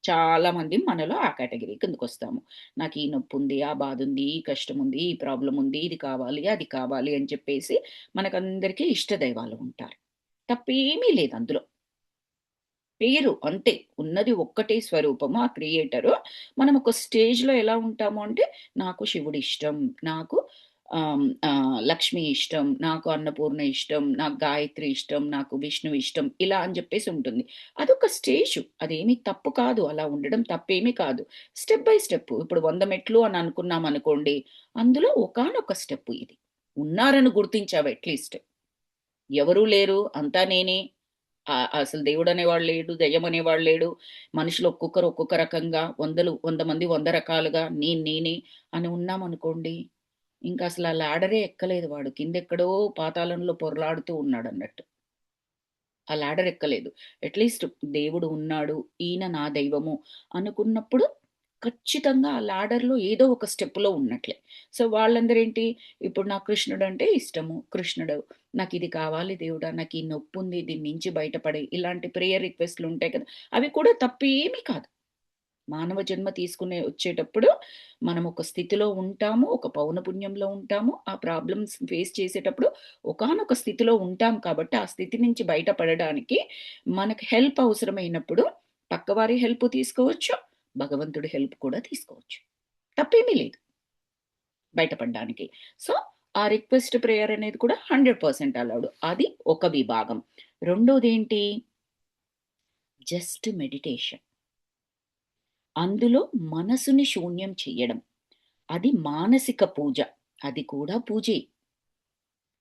S1: చాలా మంది మనలో ఆ కేటగరీ కిందకొస్తాము. నాకు ఈ నొప్పుంది, ఆ బాధుంది, ఈ కష్టముంది, ఈ ప్రాబ్లముంది, ఇది కావాలి, అది కావాలి అని చెప్పేసి మనకందరికీ ఇష్ట దైవాలు ఉంటారు. తప్పేమీ లేదు అందులో. పేరు అంతే. ఉన్నది ఒక్కటే స్వరూపము ఆ క్రియేటరు. మనం ఒక స్టేజ్‌లో ఎలా ఉంటాము అంటే, నాకు శివుడిష్టం, నాకు లక్ష్మి ఇష్టం, నాకు అన్నపూర్ణ ఇష్టం, నాకు గాయత్రి ఇష్టం, నాకు విష్ణువు ఇష్టం ఇలా అని జెప్పేసి ఉంటుంది. అదొక స్టేజు. అదేమి తప్పు కాదు. అలా ఉండడం తప్పేమీ కాదు. Step by step. ఇప్పుడు 100 మెట్లు అని అనుకున్నామనుకోండి, అందులో ఒకానొక స్టెప్ ఇది. ఉన్నారని గుర్తించావు అట్‌లీస్ట్. ఎవరు లేరు. అంతా నేనే. అసలు దేవుడనేవాడు లేడు. దెయ్యం అనేవాడు లేడు. మనుషులు ఒక్కొక్కరు ఒక్కొక్క రకంగా 100 మంది 100 రకాలుగా నేనే అని ఉన్నామనుకోండి, ఇంకసల ఆ లాడరే ఎక్కలేదు వాడు. కిందెక్కడో పాతాళంలో పొర్లాడుతూ ఉన్నాడన్నట్టు. ఆ లాడర్ ఎక్కలేదు. అట్‌లీస్ట్ దేవుడు ఉన్నాడు. ఈయన నా దైవము అనుకున్నప్పుడు ఖచ్చితంగా ఆ లాడర్‌లో ఏదో ఒక స్టెప్‌లో ఉన్నట్లే. సో, వాళ్ళందరేంటి ఇప్పుడు నాకు కృష్ణుడంటే ఇష్టము. కృష్ణుడు నాకిది కావాలి దేవుడా! నాకీ నొప్పుంది. దీని నుంచి బయటపడేయి. ఇలాంటి ప్రేయర్ రిక్వెస్ట్‌లుంటాయి కదా! అవి కూడా తప్పేమీ కాదు. మానవ జన్మ తీసుకునే వచ్చేటప్పుడు మనం ఒక స్థితిలో ఉంటాము. ఒక పౌనపున్యంలో ఉంటాము. ఆ ప్రాబ్లమ్స్ ఫేస్ చేసేటప్పుడు ఒకానొక స్థితిలో ఉంటాం కాబట్టి, ఆ స్థితి నుంచి బయటపడడానికి మనకు హెల్ప్ అవసరమైనప్పుడు పక్కవారి హెల్ప్ తీసుకోవచ్చు. భగవంతుడి హెల్ప్ కూడా తీసుకోవచ్చు. తప్పేమీ లేదు బయటపడడానికి. సో, ఆ రిక్వెస్ట్ ప్రేయర్ అనేది కూడా 100% అలౌడ్. అది ఒక విభాగం. రెండోదేంటి? Just meditation. అందులో మనసుని శూన్యం చెయ్యడం. అది మానసిక పూజ. అది కూడా పూజే.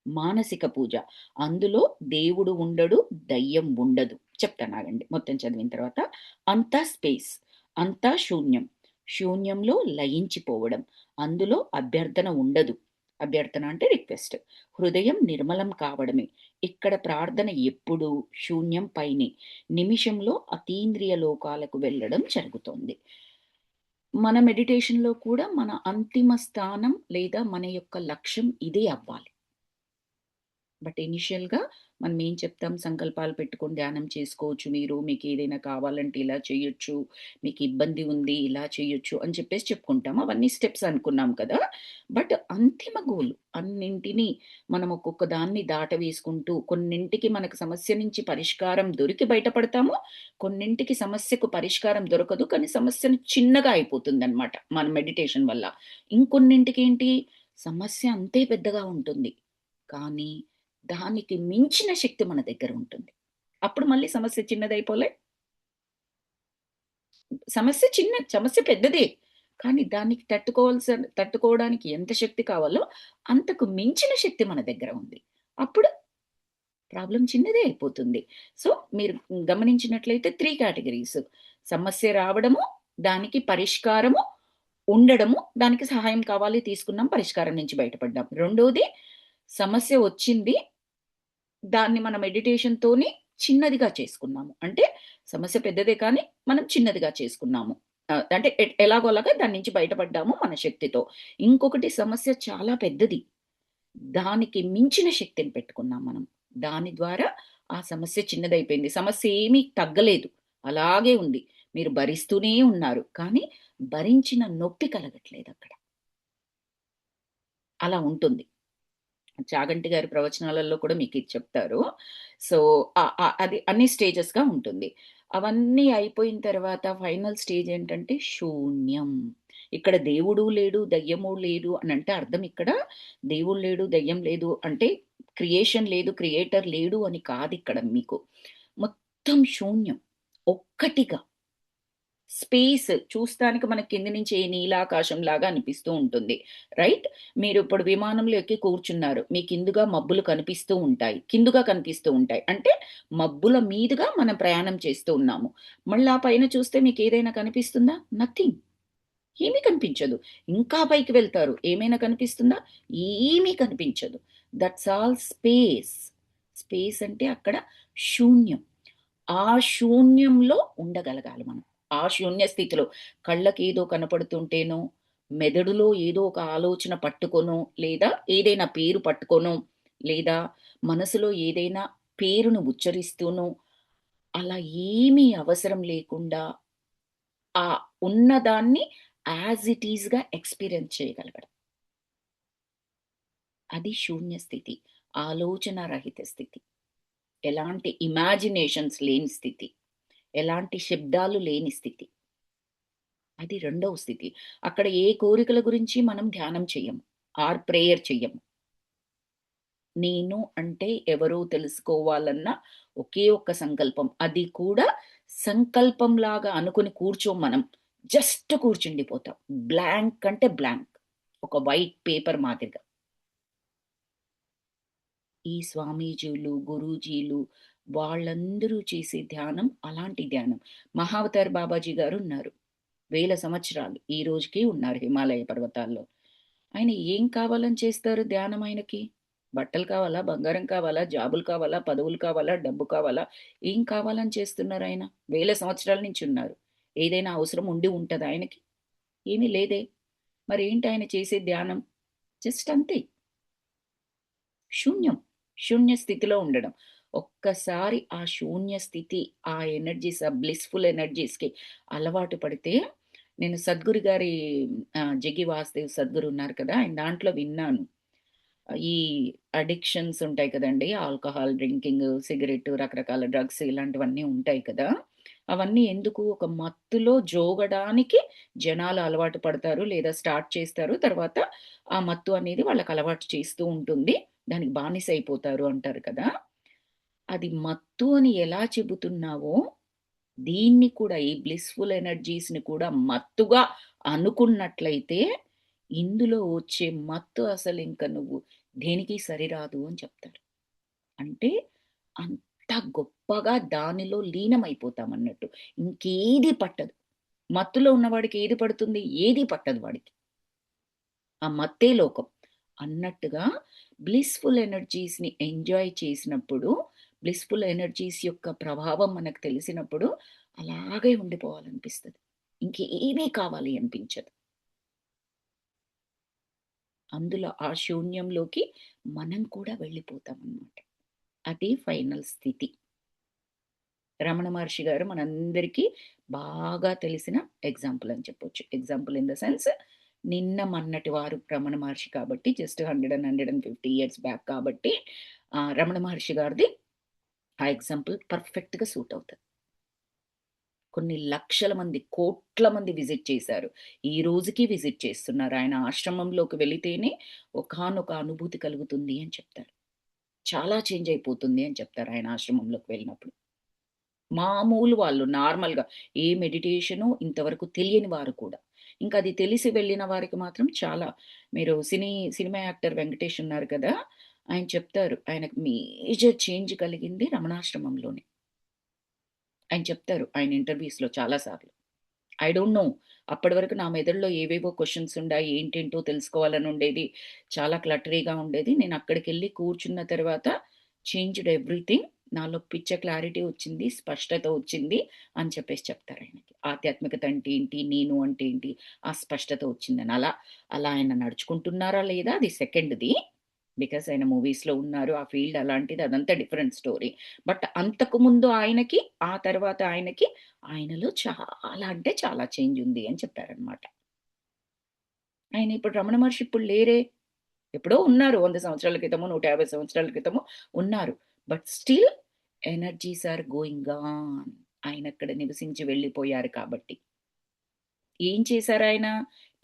S1: మానసిక పూజ. అందులో దేవుడు ఉండడు, దయ్యం ఉండదు. చెప్తానాగండి మొత్తం చదివిన తర్వాత. అంతా స్పేస్. అంతా శూన్యం. శూన్యంలో లయించిపోవడం. అందులో అభ్యర్థన ఉండదు. అభ్యర్థన అంటే రిక్వెస్ట్. హృదయం నిర్మలం కావడమే. ఇక్కడ ప్రార్థన ఎప్పుడూ శూన్యం పైనే. నిమిషంలో అతీంద్రియ లోకాలకు వెళ్ళడం జరుగుతోంది. మన మెడిటేషన్‌లో కూడా మన అంతిమ స్థానం లేదా మన యొక్క లక్ష్యం ఇదే అవ్వాలి. బట్ ఇనీషియల్‌గా మనం ఏం చెప్తాం సంకల్పాలు పెట్టుకొని ధ్యానం చేసుకోవచ్చు మీరు. మీకేదైనా కావాలంటే ఇలా చేయొచ్చు. మీకు ఇబ్బంది ఉంది ఇలా చేయొచ్చు అని చెప్పేసి చెప్పుకుంటాం. అవన్నీ స్టెప్స్ అనుకున్నాం కదా! బట్ అంతిమ గోల్ అన్నింటిని మనం ఒక్కొక్క దాన్ని దాటవేసుకుంటూ కొన్నింటికి మనకు సమస్య నుంచి పరిష్కారం దొరికి బయటపడతాము. కొన్నింటికి సమస్యకు పరిష్కారం దొరకదు. కానీ సమస్యను చిన్నగా అయిపోతుందనమాట మన మెడిటేషన్ వల్ల. ఇంకొన్నింటికేంటి సమస్య అంతే పెద్దగా ఉంటుంది. కానీ దానికి మించిన శక్తి మన దగ్గర ఉంటుంది. అప్పుడు మళ్ళీ సమస్య చిన్నదైపోలే? సమస్య పెద్దదే. కానీ దానికి తట్టుకోవడానికి ఎంత శక్తి కావాలో అంతకు మించిన శక్తి మన దగ్గర ఉంది. అప్పుడు ప్రాబ్లమ్ చిన్నదే అయిపోతుంది. సో, మీరు గమనించినట్లయితే 3 కేటగరీస్. సమస్య రావడము, దానికి పరిష్కారము ఉండడము, దానికి సహాయం కావాలి తీసుకున్నాం, పరిష్కారం నుంచి బయటపడ్డాం. రెండోది సమస్య వచ్చింది దాన్ని మన మెడిటేషన్‌తోని చిన్నదిగా చేసుకున్నాము. అంటే సమస్య పెద్దదే కానీ, మనం చిన్నదిగా చేసుకున్నాము. అంటే ఎలాగోలాగా దాని నుంచి బయటపడ్డాము మన శక్తితో. ఇంకొకటి సమస్య చాలా పెద్దది. దానికి మించిన శక్తిని పెట్టుకున్నాం మనం. దాని ద్వారా ఆ సమస్య చిన్నదైపోయింది. సమస్య ఏమీ తగ్గలేదు. అలాగే ఉంది. మీరు భరిస్తూనే ఉన్నారు. కానీ భరించిన నొప్పి కలగట్లేదక్కడ. అలా ఉంటుంది. చాగంటి గారి ప్రవచనాలలో కూడా మీకిది చెప్తారు. సో, అది అన్ని స్టేజెస్‌గా ఉంటుంది. అవన్నీ అయిపోయిన తర్వాత ఫైనల్ స్టేజ్ ఏంటంటే శూన్యం. ఇక్కడ దేవుడు లేడు, దెయ్యము లేదు అనంటే అర్థం ఇక్కడ దేవుడు లేడు, దెయ్యం లేదు అంటే క్రియేషన్ లేదు, క్రియేటర్ లేడు అని కాదిక్కడ మీకు. మొత్తం శూన్యం. ఒక్కటిగా. స్పేస్ చూస్తానికి మనకి కింది నుంచి నీలాకాశంలాగా అనిపిస్తూ ఉంటుంది. రైట్? మీరిప్పుడు విమానంలో ఎక్కి కూర్చున్నారు. మీ కిందుగా మబ్బులు కనిపిస్తూ ఉంటాయి. కిందుగా కనిపిస్తూ ఉంటాయి. అంటే మబ్బుల మీదుగా మనం ప్రయాణం చేస్తూ ఉన్నాము. మళ్ళా పైన చూస్తే మీకేదైనా కనిపిస్తుందా? నథింగ్. ఏమీ కనిపించదు. ఇంకా పైకి వెళ్తారు. ఏమైనా కనిపిస్తుందా? ఏమీ కనిపించదు. That's all space. స్పేస్ అంటే అక్కడ శూన్యం. ఆ శూన్యంలో ఉండగలగాలి మనం. ఆ శూన్య స్థితిలో కళ్ళకేదో కనపడుతుంటేనో, మెదడులో ఏదో ఒక ఆలోచన పట్టుకొనో, లేదా ఏదైనా పేరు పట్టుకొనో, లేదా మనసులో ఏదైనా పేరును ఉచ్చరిస్తూనో, అలా ఏమీ అవసరం లేకుండా ఆ ఉన్నదాన్ని యాజ్ ఇట్ ఈస్‌గా ఎక్స్‌పీరియన్స్ చేయగలగడం. అది శూన్య స్థితి. ఆలోచన రహిత స్థితి. ఎలాంటి ఇమాజినేషన్స్ లేని స్థితి. ఎలాంటి శబ్దాలు లేని స్థితి. అది రెండవ స్థితి. అక్కడ ఏ కోరికల గురించి మనం ధ్యానం చెయ్యము. ఆర్ ప్రేయర్ చెయ్యము. నేను అంటే ఎవరో తెలుసుకోవాలన్న ఒకే ఒక్క సంకల్పం. అది కూడా సంకల్పంలాగా అనుకుని కూర్చోం మనం. జస్ట్ కూర్చుండిపోతాం. బ్లాంక్ అంటే బ్లాంక్. ఒక వైట్ పేపర్ మాదిరిగా. ఈ స్వామీజీలు, గురూజీలు వాళ్ళందరూ చేసే ధ్యానం అలాంటి ధ్యానం. మహావతార్ బాబాజీ గారున్నారు. వేల సంవత్సరాలు ఈ రోజుకి ఉన్నారు హిమాలయ పర్వతాల్లో. ఆయన ఏం కావాలని చేస్తారు ధ్యానం ఆయనకి? బట్టలు కావాలా? బంగారం కావాలా? జాబులు కావాలా? పదవులు కావాలా? డబ్బు కావాలా? ఏం కావాలని చేస్తున్నారాయన? వేల సంవత్సరాల నుంచి ఉన్నారు. ఏదైనా అవసరం ఉండి ఉంటదా ఆయనకి? ఏమీ లేదే. మరేంటి ఆయన చేసే ధ్యానం? జస్ట్ అంతే. శూన్యం. శూన్య స్థితిలో ఉండడం. ఒక్కసారి ఆ శూన్య స్థితి, ఆ ఎనర్జీస్, ఆ బ్లిస్‌ఫుల్ ఎనర్జీస్‌కి అలవాటు పడితే, నేను సద్గురు గారి 'జగ్గి వాసుదేవ్ సద్గురు' ఉన్నారు కదా! ఆయన దాంట్లో విన్నాను. ఈ అడిక్షన్స్ ఉంటాయి కదండీ! ఆల్కహాల్ డ్రింకింగ్, సిగరెట్టు, రకరకాల డ్రగ్స్ ఇలాంటివన్నీ ఉంటాయి కదా! అవన్నీ ఎందుకు? ఒక మత్తులో జోగడానికి జనాలు అలవాటు పడతారు. లేదా స్టార్ట్ చేస్తారు. తర్వాత ఆ మత్తు అనేది వాళ్ళకి అలవాటు చేస్తూ ఉంటుంది. దానికి బానిసైపోతారు అంటారు కదా! అది మత్తు అని ఎలా చెబుతున్నావో, దీన్ని కూడా ఈ బ్లిస్‌ఫుల్ ఎనర్జీస్‌ని కూడా మత్తుగా అనుకున్నట్లయితే, ఇందులో వచ్చే మత్తు అసలింక నువ్వు దేనికి సరిరాదు అని చెప్తారు. అంటే అంత గొప్పగా దానిలో లీనమైపోతామన్నట్టు. ఇంకేది పట్టదు. మత్తులో ఉన్నవాడికి ఏది పడుతుంది? ఏది పట్టదు వాడికి. ఆ మత్తే లోకం. అన్నట్టుగా బ్లిస్‌ఫుల్ ఎనర్జీస్‌ని ఎంజాయ్ చేసినప్పుడు, బ్లిస్‌ఫుల్ ఎనర్జీస్ యొక్క ప్రభావం మనకు తెలిసినప్పుడు అలాగే ఉండిపోవాలనిపిస్తది. ఇంకేమీ కావాలి అనిపించదు. అందులో ఆ శూన్యంలోకి మనం కూడా వెళ్ళిపోతామనమాట. అది ఫైనల్ స్థితి. రమణ మహర్షి గారు మనందరికీ బాగా తెలిసిన ఎగ్జాంపుల్ అని చెప్పొచ్చు. ఎగ్జాంపుల్ ఇన్ ద సెన్స్ నిన్న మొన్నటి వారు రమణ మహర్షి కాబట్టి జస్ట్ 100 150 ఇయర్స్ బ్యాక్ కాబట్టి రమణ మహర్షి గారిది ఆ ఎగ్జాంపుల్ పర్ఫెక్ట్‌గా సూట్ అవుతది. కొన్ని లక్షల మంది, కోట్ల మంది విజిట్ చేశారు. ఈ రోజుకి విజిట్ చేస్తున్నారు. ఆయన ఆశ్రమంలోకి వెళితేనే ఒకానొక అనుభూతి కలుగుతుంది అని చెప్తారు. చాలా చేంజ్ అయిపోతుంది అని చెప్తారు ఆయన ఆశ్రమంలోకి వెళ్ళినప్పుడు. మామూలు వాళ్ళు నార్మల్‌గా ఏ మెడిటేషను ఇంతవరకు తెలియని వారు కూడా. ఇంకా అది తెలిసి వెళ్ళిన వారికి మాత్రం చాలా మీరు సినిమా యాక్టర్ వెంకటేష్ ఉన్నారు కదా! ఆయన చెప్తారు. ఆయనకు మేజర్ చేంజ్ కలిగింది రమణాశ్రమంలోనే. ఆయన చెప్తారు ఆయన ఇంటర్వ్యూస్‌లో చాలా సార్లు. I don't know. అప్పటి వరకు నా మెదడులో ఏవేవో క్వెషన్స్ ఉండాయి. ఏంటేంటో తెలుసుకోవాలని ఉండేది. చాలా క్లటరీగా ఉండేది. నేను అక్కడికెళ్ళి కూర్చున్న తర్వాత చేంజ్డ్ ఎవ్రీథింగ్. నాలో పిచ్చ క్లారిటీ వచ్చింది. స్పష్టత వచ్చింది అని చెప్పేసి చెప్తారాయనకి. ఆధ్యాత్మికత అంటే ఏంటి? నేను అంటే ఏంటి? ఆ స్పష్టత వచ్చిందని. అలా ఆయన నడుచుకుంటున్నారా లేదా అది సెకండ్‌ది. బికాజ్ ఆయన మూవీస్‌లో ఉన్నారు. ఆ ఫీల్డ్ అలాంటిది. అదంతా డిఫరెంట్ స్టోరీ. బట్ అంతకుముందు ఆయనకి, ఆ తర్వాత ఆయనకి ఆయనలో చాలా అంటే చాలా చేంజ్ ఉంది అని చెప్పారనమాట. ఆయన ఇప్పుడు రమణ మహర్షి ఇప్పుడు లేరే. ఎప్పుడో ఉన్నారు 100 సంవత్సరాల క్రితము, 150 సంవత్సరాల క్రితము ఉన్నారు. But still energies are going on. ఆయనక్కడ నివసించి వెళ్ళిపోయారు కాబట్టి. ఏం చేశారాయన?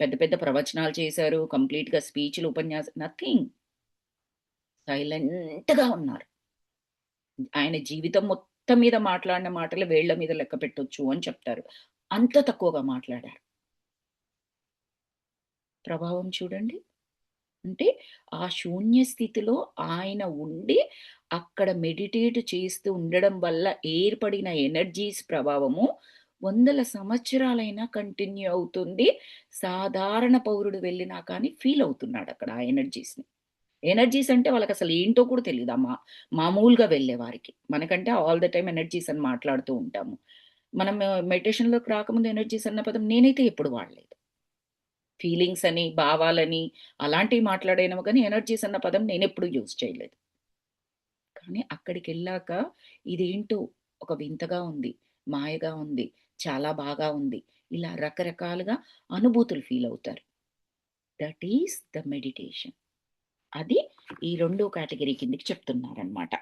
S1: పెద్ద పెద్ద ప్రవచనాలు చేశారు. కంప్లీట్‌గా స్పీచ్‌లు, నథింగ్. సైలెంట్‌గా ఉన్నారు. ఆయన జీవితం మొత్తం మీద మాట్లాడిన మాటలు వేళ్ళ మీద లెక్క పెట్టొచ్చు అని చెప్తారు. అంత తక్కువగా మాట్లాడారు. ప్రభావం చూడండి. అంటే ఆ శూన్య స్థితిలో ఆయన ఉండి, అక్కడ మెడిటేట్ చేస్తూ ఉండడం వల్ల ఏర్పడిన ఎనర్జీస్ ప్రభావము వందల సంవత్సరాలైనా కంటిన్యూ అవుతుంది. సాధారణ పౌరుడు వెళ్ళినా కానీ ఫీల్ అవుతున్నాడక్కడ ఆ ఎనర్జీస్‌ని. ఎనర్జీస్ అంటే వాళ్ళకసలు ఏంటో కూడా తెలీదు. మామూలుగా వెళ్ళేవారికి. మనకంటే ఆల్ ద టైమ్ ఎనర్జీస్ అని మాట్లాడుతూ ఉంటాము. మనం మెడిటేషన్‌లోకి రాకముందు ఎనర్జీస్ అన్న పదం నేనైతే ఎప్పుడు వాడలేదు. ఫీలింగ్స్ అని, భావాలని అలాంటివి మాట్లాడానేమో గానీ, ఎనర్జీస్ అన్న పదం నేనెప్పుడు యూజ్ చేయలేదు. కానీ అక్కడికెళ్ళాక ఇదేంటో ఒక వింతగా ఉంది, మాయగా ఉంది, చాలా బాగా ఉంది. ఇలా రకరకాలుగా అనుభూతులు ఫీలవుతారు. That is the meditation. అది ఈ రెండో కేటగరీ కిందకి చెప్తున్నారనమాట.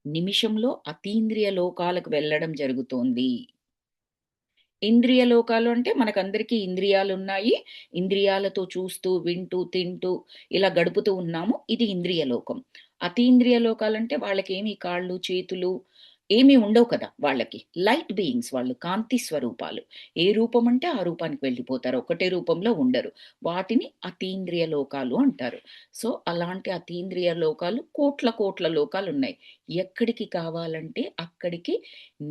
S1: నిమిషంలో అతీంద్రియ లోకాలకు వెళ్ళడం జరుగుతోంది. ఇంద్రియ లోకాలు అంటే మనకందరికీ ఇంద్రియాలున్నాయి. ఇంద్రియాలతో చూస్తూ, వింటూ, తింటూ ఇలా గడుపుతూ ఉన్నాము. ఇది ఇంద్రియ లోకం. అతీంద్రియ లోకాలంటే వాళ్ళకేమి కాళ్ళు, చేతులు ఏమి ఉండవు కదా వాళ్ళకి. లైట్ బీయింగ్స్ వాళ్ళు. కాంతి స్వరూపాలు. ఏ రూపం అంటే ఆ రూపానికి వెళ్ళిపోతారు. ఒకటే రూపంలో ఉండరు. వాటిని అతీంద్రియ లోకాలు అంటారు. సో, అలాంటి అతీంద్రియ లోకాలు కోట్ల కోట్ల లోకాలున్నాయి. ఎక్కడికి కావాలంటే అక్కడికి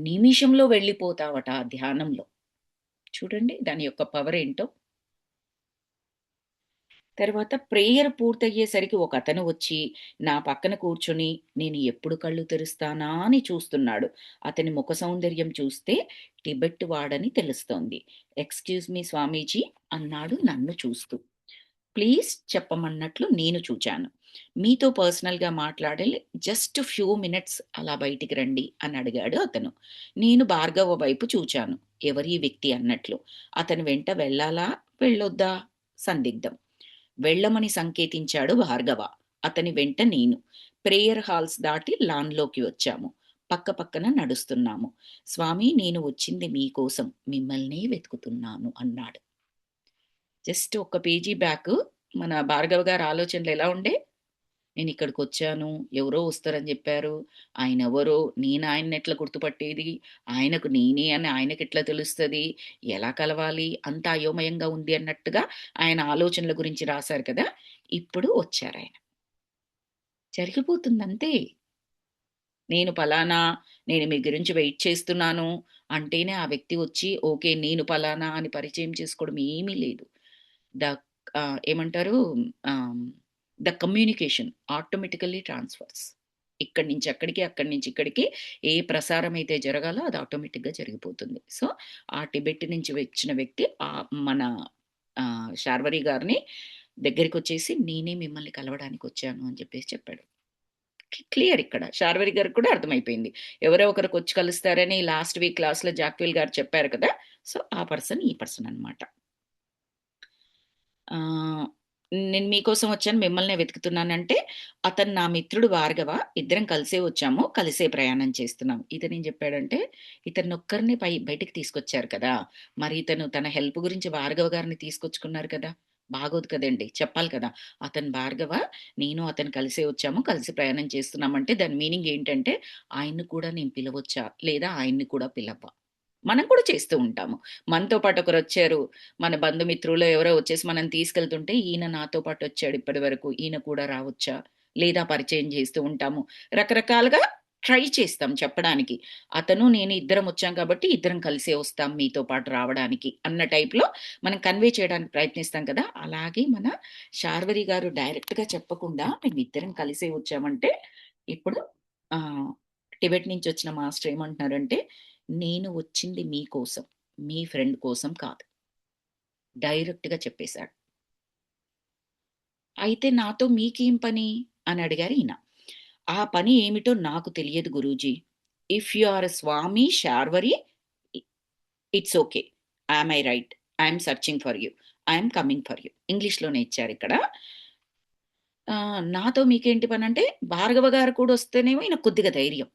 S1: నిమిషంలో వెళ్ళిపోతావట ఆ ధ్యానంలో. చూడండి దాని యొక్క పవరేంటో. తర్వాత ప్రేయర్ పూర్తయ్యేసరికి ఒకతను వచ్చి, నా పక్కన కూర్చొని, నేను ఎప్పుడు కళ్ళు తెరుస్తానా అని చూస్తున్నాడు. అతని ముఖ సౌందర్యం చూస్తే టిబెట్ వాడని తెలుస్తోంది. ఎక్స్‌క్యూజ్ మీ స్వామీజీ అన్నాడు నన్ను చూస్తూ. ప్లీజ్ చెప్పమన్నట్లు నేను చూచాను. మీతో పర్సనల్‌గా మాట్లాడాలి. జస్ట్ ఫ్యూ మినిట్స్ అలా బయటికి రండి అని అడిగాడు అతను. నేను భార్గవ వైపు చూచాను. ఎవరీ వ్యక్తి అన్నట్లు. అతని వెంట వెళ్ళాలా? వెళ్ళొద్దా? సందిగ్ధం. వెళ్ళమని సంకేతించాడు భార్గవ. అతని వెంట నేను. ప్రేయర్ హాల్స్ దాటి లాన్‌లోకి వచ్చాము. పక్క పక్కన నడుస్తున్నాము. స్వామీ నేను వచ్చింది మీకోసం. మిమ్మల్నే వెతుకుతున్నాను అన్నాడు. జస్ట్ ఒక పేజీ బ్యాకు మన భార్గవ గారి ఆలోచనలు ఎలా ఉండే? నేనిక్కడికొచ్చాను. ఎవరో వస్తారని జెప్పారు. ఆయనెవరో? నేనాయన్నెట్లా గుర్తుపట్టేది? ఆయనకు నేనే అని ఆయనకెట్లా తెలుస్తది? ఎలా కలవాలి? అంతా అయోమయంగా ఉంది అన్నట్టుగా ఆయన ఆలోచనల గురించి రాసారు కదా! ఇప్పుడు వచ్చారాయన. జరిగిపోతుందంతే. నేను పలానా, నేను మీ గురించి వెయిట్ చేస్తున్నాను అంటేనే ఆ వ్యక్తి వచ్చి ఓకే. నేను పలానా అని పరిచయం చేసుకోవడం ఏమీ లేదు. ద ఏమంటారు ఆహ్, ద కమ్యూనికేషన్ ఆటోమేటికల్లీ ట్రాన్స్‌ఫర్స్. ఇక్కడి నుంచి అక్కడికి, అక్కడి నుంచి ఇక్కడికి ఏ ప్రసారం అయితే జరగాలో అది ఆటోమేటిక్‌గా జరిగిపోతుంది. సో, ఆ టిబెట్ నుంచి వచ్చిన వ్యక్తి మన శార్వరి గారిని దగ్గరికొచ్చేసి నేనే మిమ్మల్ని కలవడానికొచ్చాను అని చెప్పేసి చెప్పాడు. క్లియర్ ఇక్కడ. శార్వరి గారికి కూడా అర్థమైపోయింది. ఎవరో ఒకరికొచ్చి కలుస్తారని లాస్ట్ వీక్ క్లాస్‌లో జాక్విల్ గారు చెప్పారు కదా! సో, ఆ పర్సన్ ఈ పర్సన్ అన్నమాట. ఆహ్, నేను మీకోసం వచ్చాను. మిమ్మల్నే వెతుకుతున్నానంటే, అతను నా మిత్రుడు భార్గవ. ఇద్దరం కలిసే వచ్చాము. కలిసే ప్రయాణం చేస్తున్నాం. ఇతనేం చెప్పాడంటే, ఇతన్నొక్కరినే బయటికి తీసుకొచ్చారు కదా! మరి ఇతను తన హెల్ప్ గురించి భార్గవ గారిని తీసుకొచ్చుకున్నారు కదా! బాగోదు కదండీ! చెప్పాలి కదా! అతను భార్గవ, నేను అతను కలిసే వచ్చాము. కలిసి ప్రయాణం చేస్తున్నామంటే దాని మీనింగ్ ఏంటంటే, ఆయన్ని కూడా నేను పిలవొచ్చా? లేదా ఆయన్ని కూడా పిలవ్వా? మనం కూడా చేస్తూ ఉంటాము. మనతో పాటు ఒకరొచ్చారు. మన బంధుమిత్రులో ఎవరో వచ్చేసి మనల్ని తీసుకెళ్తుంటే, ఈయన నాతో పాటొచ్చాడు ఇప్పటివరకు. ఈయన కూడా రావచ్చా? లేదా పరిచయం చేస్తూ ఉంటాము. రకరకాలుగా ట్రై చేస్తాం చెప్పడానికి. అతను, నేను ఇద్దరం వచ్చాం కాబట్టి, ఇద్దరం కలిసే వస్తాం మీతో పాటు రావడానికి అన్న టైప్‌లో మనం కన్వే చేయడానికి ప్రయత్నిస్తాం కదా! అలాగే మన శార్వరి గారు డైరెక్ట్‌గా చెప్పకుండా మేమిద్దరం కలిసే వచ్చామంటే, ఇప్పుడు ఆహ్, టిబెట్ నుంచొచ్చిన మాస్టర్ ఏమంటున్నారంటే, నేను వచ్చింది మీకోసం. మీ ఫ్రెండ్ కోసం కాదు. డైరెక్ట్‌గా చెప్పేసాడు. అయితే నాతో మీకేం పని? అని అడిగారు ఈయన. ఆ పని ఏమిటో నాకు తెలియదు గురూజీ. If you are Swami Sharvari ఇ it's okay. Am I right? I am searching for you. I am coming for you. ఇంగ్లీష్‌లోనే ఇచ్చారిక్కడ. నాతో మీకేంటి పనంటే, భార్గవ గారు కూడా వస్తేనేమో ఈయనకు కొద్దిగా ధైర్యం.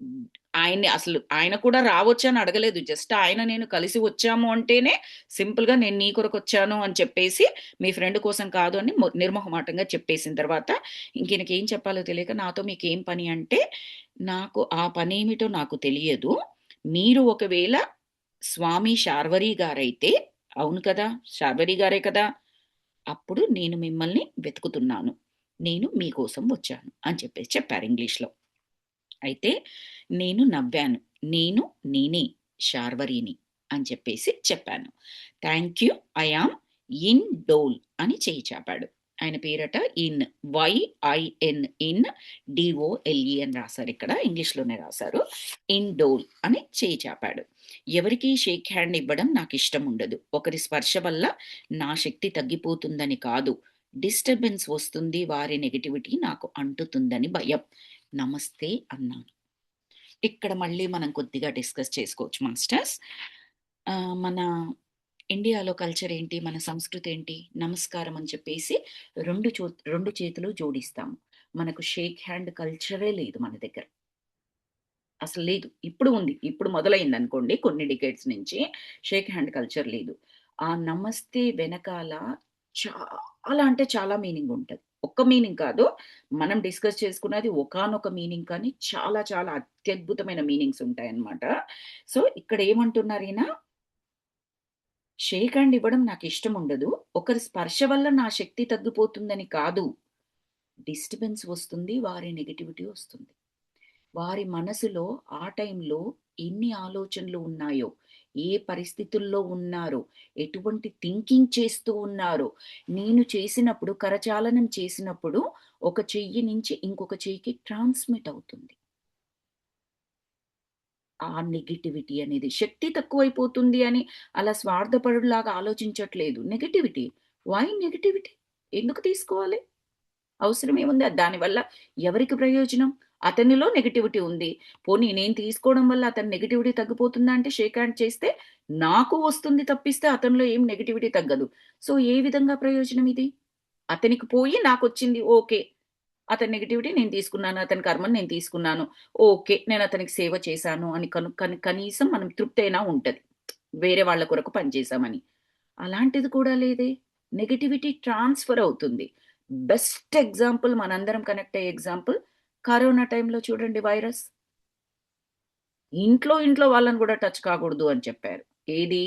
S1: హ్మ్. ఆయన్ని అసలు ఆయన కూడా రావచ్చని అడగలేదు. జస్ట్ ఆయన నేను కలిసి వచ్చాము అంటేనే సింపుల్‌గా నేను నీ కొరకొచ్చాను అని చెప్పేసి, మీ ఫ్రెండ్ కోసం కాదు అని నిర్మొహమాటంగా చెప్పేసిన తర్వాత, ఇంకీయనకేం చెప్పాలో తెలియక నాతో మీకేం పని అంటే, నాకు ఆ పనేమిటో నాకు తెలియదు. మీరు ఒకవేళ స్వామి శార్వరి గారైతే అవును కదా! శార్వరి గారే కదా! అప్పుడు నేను మిమ్మల్ని వెతుకుతున్నాను. నేను మీకోసం వచ్చాను అని చెప్పేసి చెప్పారు ఇంగ్లీష్‌లో. అయితే నేను నవ్వాను. నేను నేనే శార్వరిని అని చెప్పేసి చెప్పాను. Thank you. I am in dole అని చెయ్యి చాపాడు. ఆయన పేరట ఇన్ వైఐఎన్ ఇన్ డీఓఎల్ఈ అని రాసారిక్కడ. ఇంగ్లీష్‌లోనే రాసారు. ఇన్ డోల్ అని చెయ్యి చాపాడు. ఎవరికీ షేక్ హ్యాండ్ ఇవ్వడం నాకిష్టముండదు. ఒకరి స్పర్శ వల్ల నా శక్తి తగ్గిపోతుందని కాదు. డిస్టర్బెన్స్ వస్తుంది. వారి నెగటివిటీ నాకు అంటుతుందని భయం. నమస్తే అన్నాను. ఇక్కడ మళ్ళీ మనం కొద్దిగా డిస్కస్ చేసుకోవచ్చు మాస్టర్స్. మన ఇండియాలో కల్చర్ ఏంటి? మన సంస్కృతి ఏంటి? నమస్కారం అని చెప్పేసి 2 చేతులు జోడిస్తాము. మనకు షేక్ హ్యాండ్ కల్చరే లేదు మన దగ్గర. అసలు లేదు. ఇప్పుడు ఉంది. ఇప్పుడు మొదలైందనుకోండి కొన్ని డికేడ్స్ నుంచి షేక్ హ్యాండ్ కల్చర్ లేదు. ఆ నమస్తే వెనకాల చాలా అంటే చాలా మీనింగ్ ఉంటది. ఒక్క మీనింగ్ కాదు. మనం డిస్కస్ చేసుకున్నది ఒకానొక మీనింగ్ కానీ చాలా చాలా అత్యద్భుతమైన మీనింగ్స్ ఉంటాయన్నమాట. సో, ఇక్కడ ఏమంటున్నారీయన, షేక్ హ్యాండ్ ఇవ్వడం నాకిష్టముండదు. ఒకరి స్పర్శ వల్ల నా శక్తి తగ్గిపోతుందని కాదు. డిస్టర్బెన్స్ వస్తుంది. వారి నెగటివిటీ వస్తుంది. వారి మనసులో ఆ టైంలో ఎన్ని ఆలోచనలు ఉన్నాయో, ఏ పరిస్థితుల్లో ఉన్నారో, ఎటువంటి థింకింగ్ చేస్తూ ఉన్నారో, నేను చేసినప్పుడు కరచాలనం చేసినప్పుడు ఒక చెయ్యి నుంచి ఇంకొక చెయ్యికి ట్రాన్స్‌మిట్ అవుతుంది. ఆ నెగటివిటీ అనేది. శక్తి తక్కువైపోతుంది అని అలా స్వార్థపరుడులాగా ఆలోచించట్లేదు. నెగటివిటీ. Why negativity? ఎందుకు తీసుకోవాలి? అవసరమేముంది? దానివల్ల ఎవరికి ప్రయోజనం? అతనిలో నెగటివిటీ ఉంది. పోనీ నేను తీసుకోవడం వల్ల అతని నెగటివిటీ తగ్గిపోతుందా అంటే షేక్ హ్యాండ్ చేస్తే నాకు వస్తుంది తప్పిస్తే అతనిలో ఏం నెగటివిటీ తగ్గదు. సో, ఏ విధంగా ప్రయోజనం ఇది? అతనికి పోయి నాకొచ్చింది ఓకే. అతని నెగటివిటీ నేను తీసుకున్నాను. అతని కర్మని నేను తీసుకున్నాను. ఓకే. నేను అతనికి సేవ చేశాను అని కనీసం మనం తృప్తయినా ఉంటది. వేరే వాళ్ళ కొరకు పనిచేశామని. అలాంటిది కూడా లేదే. నెగటివిటీ ట్రాన్స్‌ఫర్ అవుతుంది. బెస్ట్ ఎగ్జాంపుల్ మనందరం కనెక్ట్ అయ్యే ఎగ్జాంపుల్ కరోనా టైమ్‌లో చూడండి వైరస్. ఇంట్లో వాళ్ళని గూడా టచ్ కాకూడదు అని చెప్పారు. ఏది?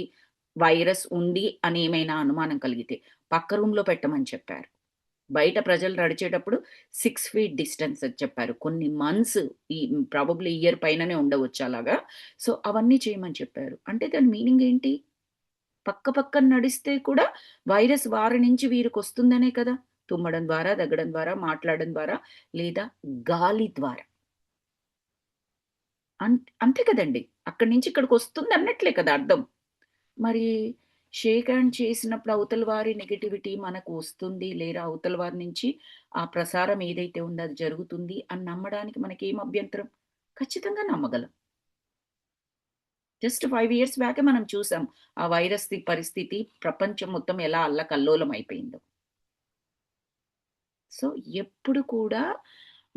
S1: వైరస్ ఉంది అని ఏమైనా అనుమానం కలిగితే పక్క రూమ్‌లో పెట్టమని చెప్పారు. బయట ప్రజలు నడిచేటప్పుడు 6 ఫీట్ డిస్టెన్స్ అని చెప్పారు. కొన్ని మంత్స్ ఈ ప్రాబబ్లీ ఇయర్ పైననే ఉండవచ్చు అలాగా. సో, అవన్నీ చేయమని చెప్పారు. అంటే దాని మీనింగ్ ఏంటి? పక్క పక్కన నడిస్తే కూడా వైరస్ వారి నుంచి వీరికొస్తుందనే కదా! తుమ్మడం ద్వారా, దగ్గడం ద్వారా, మాట్లాడడం ద్వారా లేదా గాలి ద్వారా. అంతే కదండీ! అక్కడి నుంచి ఇక్కడికొస్తుందన్నట్లే కదా అర్థం. మరి షేక్ హ్యాండ్ చేసినప్పుడు అవతల వారి నెగటివిటీ మనకు వస్తుంది. లేదా అవతల వారి నుంచి ఆ ప్రసారం ఏదైతే ఉందో అది జరుగుతుంది అని నమ్మడానికి మనకేం అభ్యంతరం? ఖచ్చితంగా నమ్మగలం. జస్ట్ 5 ఇయర్స్ బ్యాకే మనం చూసాం. ఆ వైరస్‌ది పరిస్థితి ప్రపంచం మొత్తం ఎలా అల్లకల్లోలం అయిపోయిందో. సో, ఎప్పుడు కూడా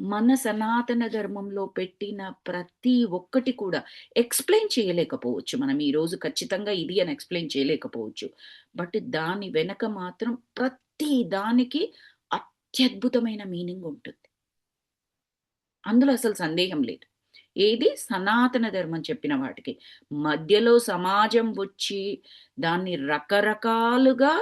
S1: మన సనాతన ధర్మంలో పెట్టిన ప్రతి ఒక్కటి కూడా ఎక్స్‌ప్లెయిన్ చేయలేకపోవచ్చు. మనం ఈరోజు ఖచ్చితంగా ఇది అని ఎక్స్‌ప్లెయిన్ చేయలేకపోవచ్చు. బట్ దాని వెనక మాత్రం ప్రతి దానికి అత్యద్భుతమైన మీనింగ్ ఉంటుంది. అందులో అసలు సందేహం లేదు. ఏది సనాతన ధర్మం చెప్పిన వాటికి. మధ్యలో సమాజం వచ్చి దాన్ని రకరకాలుగా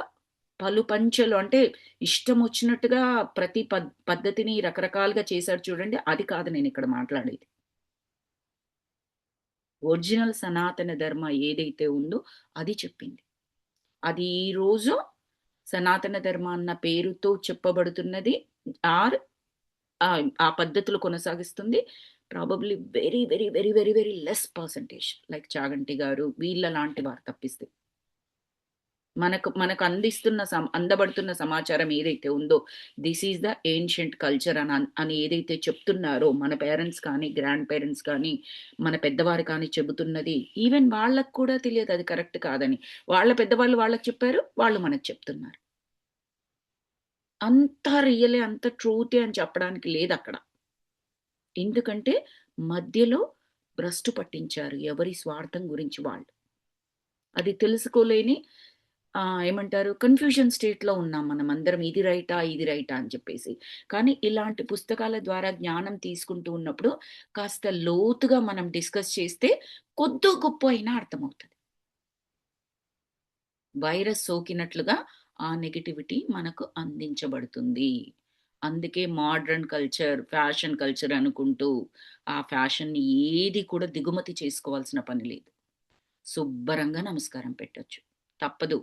S1: పలుపంచెలు అంటే ఇష్టమొచ్చినట్టుగా ప్రతి పద్ధతిని రకరకాలుగా చేశారు చూడండి. అది కాదు నేనిక్కడ మాట్లాడేది. ఒరిజినల్ సనాతన ధర్మ ఏదైతే ఉందో అది చెప్పింది. అది ఈరోజు సనాతన ధర్మ అన్న పేరుతో చెప్పబడుతున్నది ఆర్ ఆ పద్ధతులు కొనసాగిస్తుంది. Probably very, very, very, very, very less percentage like Chaganti గారు వీళ్ళ లాంటి వారు తప్పిస్తే. మనకు మనకు అందిస్తున్న అందబడుతున్న సమాచారం ఏదైతే ఉందో, this is the ancient culture అని ఏదైతే చెప్తున్నారో మన పేరెంట్స్ కానీ, గ్రాండ్ పేరెంట్స్ కానీ, మన పెద్దవారు కానీ చెబుతున్నది ఈవెన్ వాళ్ళకి కూడా తెలియదు అది కరెక్ట్ కాదని. వాళ్ళ పెద్దవాళ్ళు వాళ్ళకి చెప్పారు. వాళ్ళు మనకు చెప్తున్నారు. అంతా రియలే, అంత ట్రూతే అని చెప్పడానికి లేదక్కడ. ఎందుకంటే మధ్యలో భ్రష్టు పట్టించారు ఎవరి స్వార్థం గురించి వాళ్ళు. అది తెలుసుకోలేని ఏమంటారు కన్‌ఫ్యూజన్ స్టేట్‌లో ఉన్నాం మనమందరం. ఇది రైటా? ఇది రైటా? అని చెప్పేసి. కానీ ఇలాంటి పుస్తకాల ద్వారా జ్ఞానం తీసుకుంటూ ఉన్నప్పుడు కాస్త లోతుగా మనం డిస్కస్ చేస్తే కొద్దో గొప్పో అయినా అర్థమవుతది. వైరస్ సోకినట్లుగా ఆ నెగటివిటీ మనకు అందించబడుతుంది. అందుకే మోడ్రన్ కల్చర్, ఫ్యాషన్ కల్చర్ అనుకుంటూ ఆ ఫ్యాషన్‌ని ఏది కూడా దిగుమతి చేసుకోవాల్సిన పని లేదు. శుబ్బరంగా నమస్కారం పెట్టొచ్చు. తప్పదు.